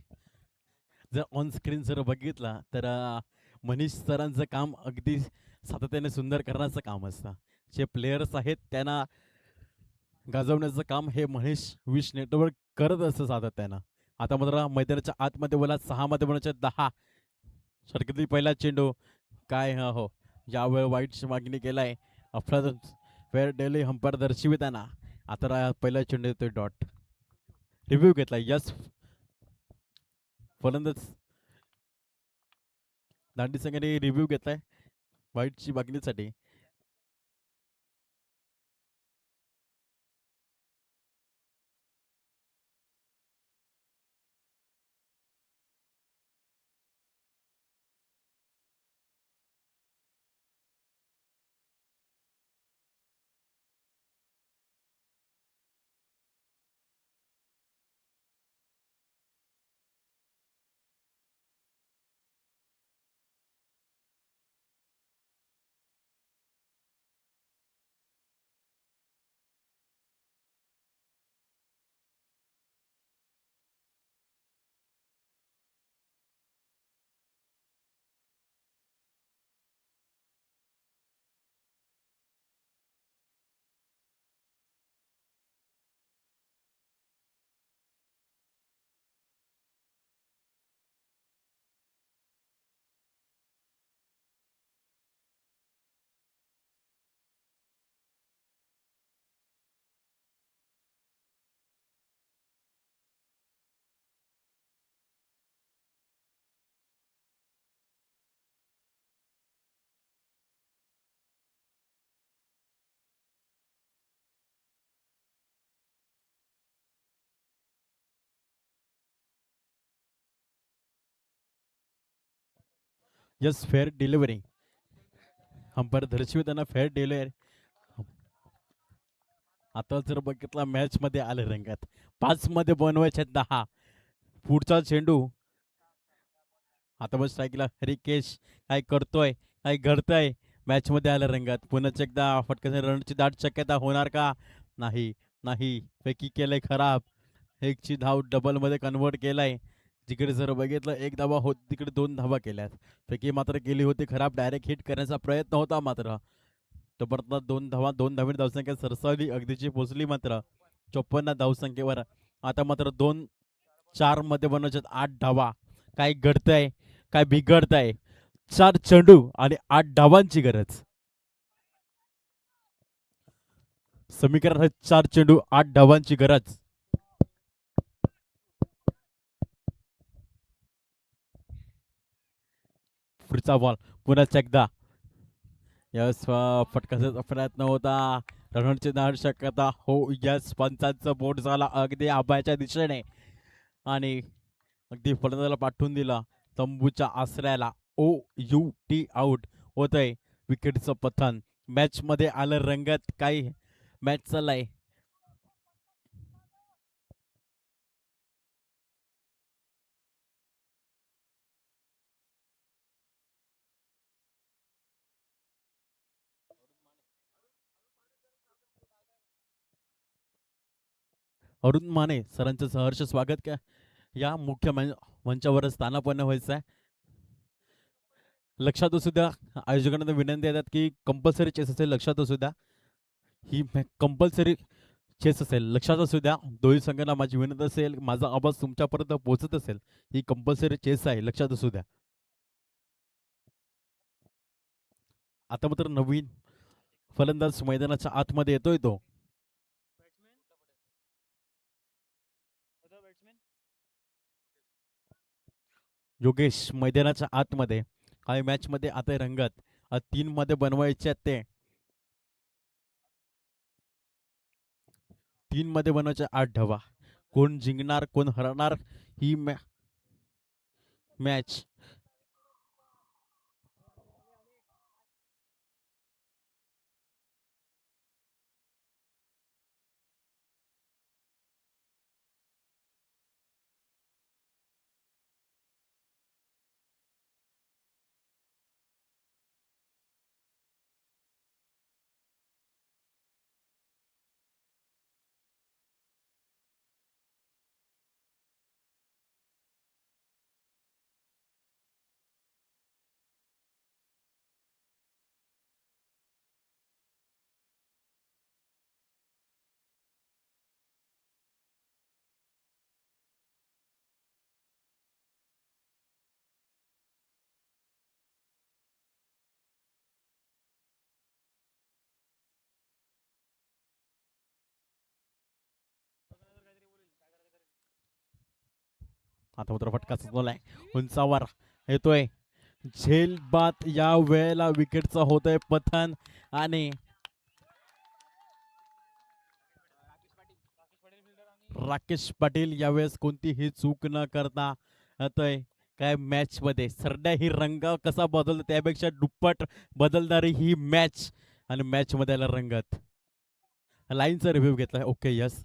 जर ऑन स्क्रीन जर बघितला तर मनीष सरांचं काम अगदी सातत्याने सुंदर करण्याचं काम असतं. जे प्लेयर्स आहेत त्यांना गाजवण्याचं काम हे महेश विश नेटवर्क करत असतं सातत्यानं. आता मात्र मैदानाच्या आतमध्ये बोला 6 मध्ये बोलायचे 10 षटकरी पहिला चेंडू काय हो यावेळी वाईटची मागणी केलाय अफलातून फेअर डेली हंपर दर्शविताना आता पहिला चेंडू येतोय डॉट रिव्ह्यू घेतला यस फलंदाज दांडी संघाने रिव्ह्यू घेतलाय वाईटची मागणीसाठी. यस फेअर डिलिव्हरी अंपायर दर्शविताना फेअर डिलिव्हरी. आता जर बघितला मॅच मध्ये आले रंगात 5 मध्ये बनवायचे 10 पुढचा चेंडू आता बस स्ट्राईकला हरिकेश काय करतोय काय घडतंय मॅच मध्ये आलं रंगात पुन्हा एकदा फटकन रनची दाट शक्यता होणार का नाही नाही पैकी केलंय खराब एकची धाव डबल मध्ये कन्वर्ट केलाय. जिकडे जर बघितलं एक धावा होत तिकडे 2 धावा केल्यात पैकी मात्र केली होती खराब डायरेक्ट हिट करण्याचा प्रयत्न होता मात्र जबरदस्त 2 धावींनी धावसंख्या सरसावली अगदीची पोचली मात्र 54 धावसंख्येवर. आता मात्र 2-4 मध्ये बनवायच्यात 8 धावा काय घडतंय काय बिघडतंय 4 चेंडू आणि 8 धावांची गरज. समीकरण 4 चेंडू 8 धावांची गरज. पुढचा बॉल पुन्हा एकदा यस फटकाचा प्रयत्न होता रनची दाट शक्यता हो यस पंचांचं बोट झाला अगदी आबाच्या दिशेने आणि अगदी फलंदाजाला पाठवून दिला तंबूच्या आसऱ्याला. OUT आउट होतंय विकेटचं पतन. मॅच मध्ये आलं रंगत काही मॅच चाललाय. अरुण माने सरांचं सहर्ष स्वागत का या मुख्य मंचावर स्थानापन्न व्हायचं आहे. लक्षात असू द्या आयोजकांना विनंती येतात की कंपल्सरी चेस असेल लक्षात असू द्या ही कंपल्सरी चेस असेल लक्षात असू द्या. दोन्ही संघांना माझी विनंती असेल माझा आवाज तुमच्यापर्यंत पोहोचत असेल ही कंपल्सरी चेस आहे लक्षात असू द्या. आता मात्र नवीन फलंदाज मैदानाच्या आतमध्ये येतोय तो योगेश मैदानाच्या आतमध्ये काही मॅच मध्ये आता रंगत 3 मध्ये बनवायचे ते 3 मध्ये बनवायचे 8 धावा. कोण जिंकणार कोण हरणार ही मॅच आता मात्र फटका सजवलाय उंचावर येतोय झेल बात. या वेळेला विकेटचं होतंय पतन आणि राकेश पाटील यावेळेस कोणतीही चूक न करता येतोय काय मॅच मध्ये. सरड्या ही रंग कसा बदलतो त्यापेक्षा दुप्पट बदलणारी ही मॅच आणि मॅच मध्ये आला रंगत. लाईनचा रिव्ह्यू घेतलाय. Okay yes.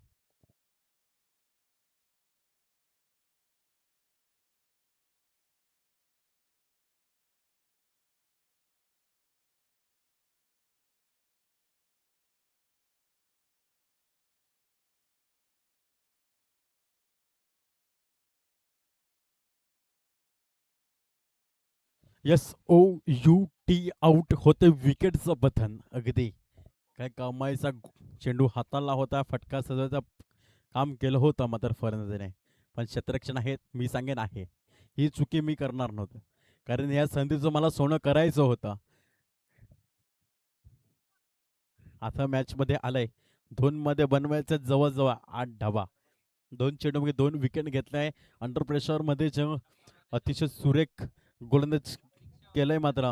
SOUT आउट होते विकेटचं बटन. अगदी काय कमाईचा चेंडू हाताला होता. फटका सजवायचा काम केलं होतं मात्र फलंदाजाने. पण क्षेत्ररक्षण आहे मी सांगेन आहे ही चुकी मी करणार नव्हतं कारण या संधीचं मला सोनं करायचं होतं. आता मॅच मध्ये आलंय 2 मध्ये बनवायचं जवळजवळ 8 धावा. 2 चेंडूमध्ये 2 विकेट घेतलाय. अंडर प्रेशर मध्ये अतिशय सुरेख गोलंदाज केलंय मात्र.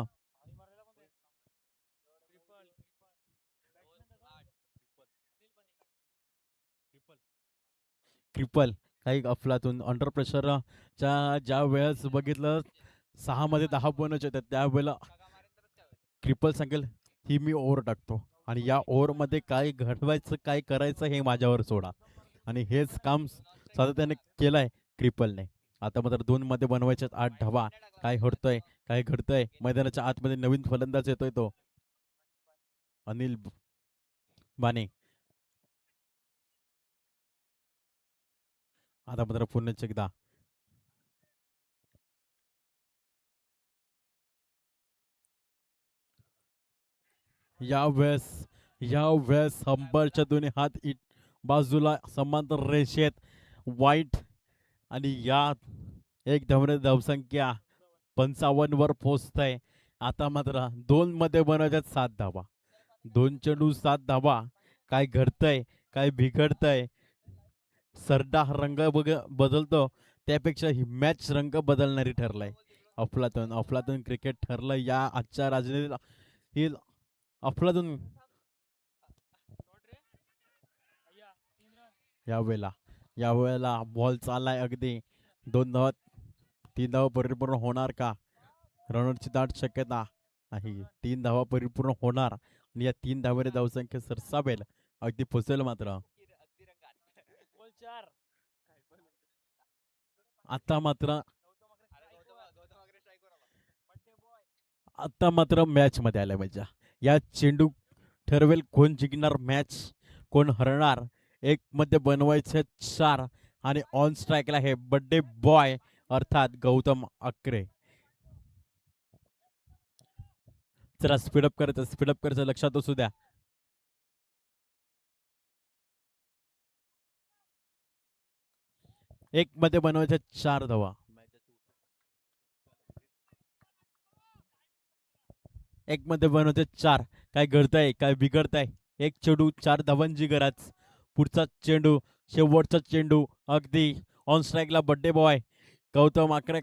ट्रिपल काही अफलातून अंडर प्रेशरच्या ज्या वेळेस बघितलं 6 मध्ये 10 बनवायचे होते त्यावेळेला ट्रिपल सांगेल ही मी ओव्हर टाकतो आणि या ओव्हर मध्ये काय घडवायचं काय करायचं हे माझ्यावर सोडा आणि हेच काम सातत्याने केलंय ट्रिपलने. आता मात्र 2 मध्ये बनवायचे 8 धावा. काय घडतंय काय घडतंय मैदानाच्या आतमध्ये नवीन फलंदाज येतोय तो अनिल बाने. आता मात्र पुन्हा एकदा यावेळेस हंबरच्या दोन्ही हात बाजूला समांतर रेषेत वाईट आणि या एक धावने धावसंख्या 55 वर पोहोचतंय. आता मात्र 2 मध्ये बनवतात 7 धावा. 2 चेंडू 7 धावा. काय घडतंय काय बिघडतंय. सरडा रंग बदलतो त्यापेक्षा ही मॅच रंग बदलणारी ठरलाय. अफलातून क्रिकेट ठरलं या आजच्या राजनीतीला. अफलातून यावेळेला बॉल चाललाय अगदी 2 धावा 3 धावा परिपूर्ण होणार का. रनआउटची दाट शक्यता नाही. 3 धावा परिपूर्ण होणार आणि या 3 धावेने धावसंख्या सरसावेल अगदी पोचेल मात्र. आता मात्र मॅच मध्ये आलाय मजा. या चेंडू ठरवेल कोण जिंकणार मॅच कोण हरणार. 1 मध्ये बनवायचे 4 आणि ऑन स्ट्राईकला हे बर्थडे बॉय अर्थात गौतम अक्रे. जरा स्पीडअप करायचं लक्षात असू द्या. एक मध्ये बनवायच्या 4 धावा. 1 मध्ये बनवते 4. काय घडतंय काय बिघडतंय. 1 चेंडू 4 धावांची गरज. पुढचा चेंडू शेवटचा चेंडू अगदी ऑन स्ट्राईकला बर्थडे बॉय गौतम अक्रे.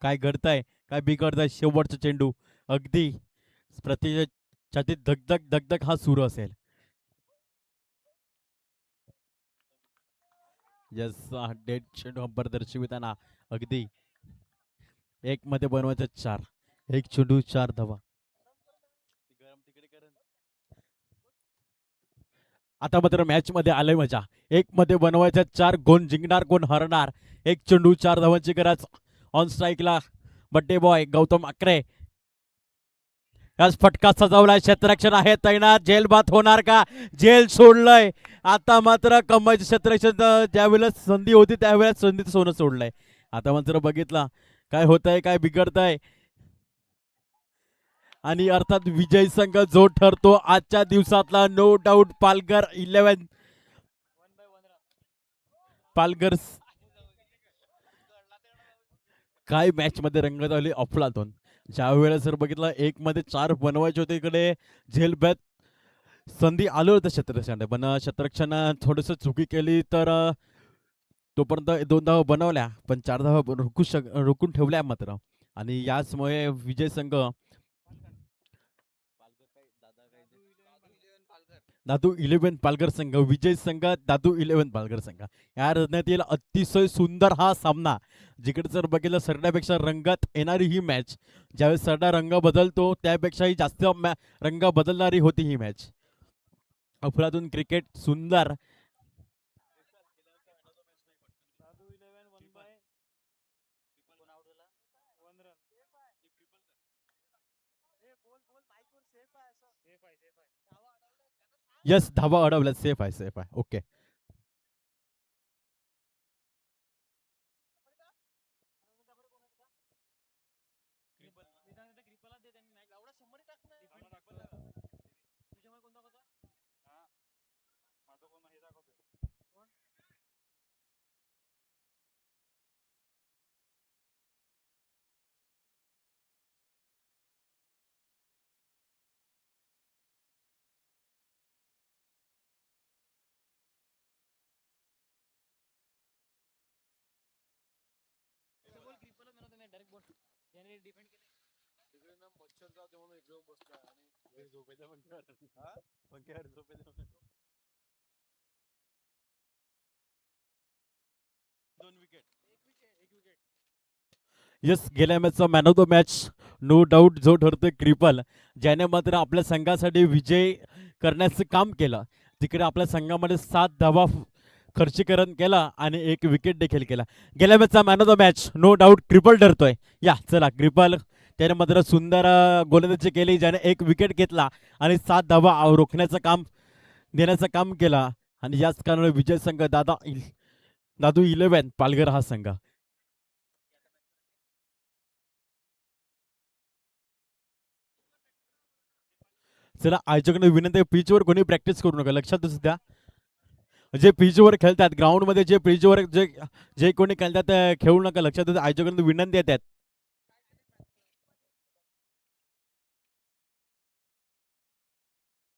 काय घडतंय काय बिघडतंय. शेवटचा चेंडू अगदी छातीत धगधग हा सुरू असेल. डेट चेंडू अंबर दर्शविताना अगदी 1 मध्ये बनवायचं 4. 1 चेंडू 4 धावा. आता मात्र मॅच मध्ये आलंय मजा. 1 मध्ये बनवायच्या 4. कोण जिंकणार कोण हरणार. 1 चेंडू 4 धावांची गरज. ऑन स्ट्राईकला बड्डे बॉय गौतम अक्रे. याच फटका सजवलाय. क्षेत्ररक्षण आहे तैनात. जेल बात होणार का. जेल सोडलंय. आता मात्र कमाईचे क्षेत्ररक्षण ज्यावेळेला संधी होती त्यावेळेला संधीत सोनं सोडलंय. आता मात्र बघितला काय होतंय काय बिघडतंय आणि अर्थात विजय संघ जो ठरतो आजच्या दिवसातला नो डाऊट पालघर 11 पालघर. काय मॅच मध्ये रंगत आली अफलातून. ज्या वेळेला जर बघितलं 1 मध्ये 4 बनवायचे होते इकडे झेलबॅत संधी आलं होतं क्षेत्ररक्षण पण क्षेत्ररक्षणानं थोडंसं चुकी केली तर तोपर्यंत 2 धावा बनवल्या पण 4 धावा रोखून ठेवल्या मात्र आणि याचमुळे विजय संघ दादू 11 पालघर संघ विजय संघ दादू 11 पालघर संघ या रणनीतीला अतिशय सुंदर हा सामना जिकडे जर बघितलं सरड्यापेक्षा रंगात येणारी ही मॅच ज्यावेळेस सरडा रंग बदलतो त्यापेक्षाही जास्त रंग बदलणारी होती ही मॅच अफलातून क्रिकेट सुंदर यस धावा अडवल्या सेफ आहे ओके यस गेल्या मॅचचा man of the match no doubt जो ठरतोय क्रिपल ज्याने मात्र आपल्या संघासाठी विजय करण्याचं काम केलं तिकडे आपल्या संघामध्ये 7 धावा खर्चीकरण केला आणि 1 विकेट देखील केला गेल्या मॅचचा man of the match no doubt Kripal ठरतोय या चला क्रिपल त्याने मात्र सुंदर गोलंदाजी केली ज्याने 1 विकेट घेतला आणि 7 धावा रोखण्याचं काम देण्याचं काम केला आणि याच कारणाने विजय संघ दादू 11 पालघर हा संघ चला आयोजकांना विनंती पिचवर कोणी प्रॅक्टिस करू नका लक्षात द्या जे पिचवर खेळतात ग्राउंडमध्ये जे पिचवर जे कोणी खेळतात खेळू नका लक्षात आयोजकांना विनंती येतात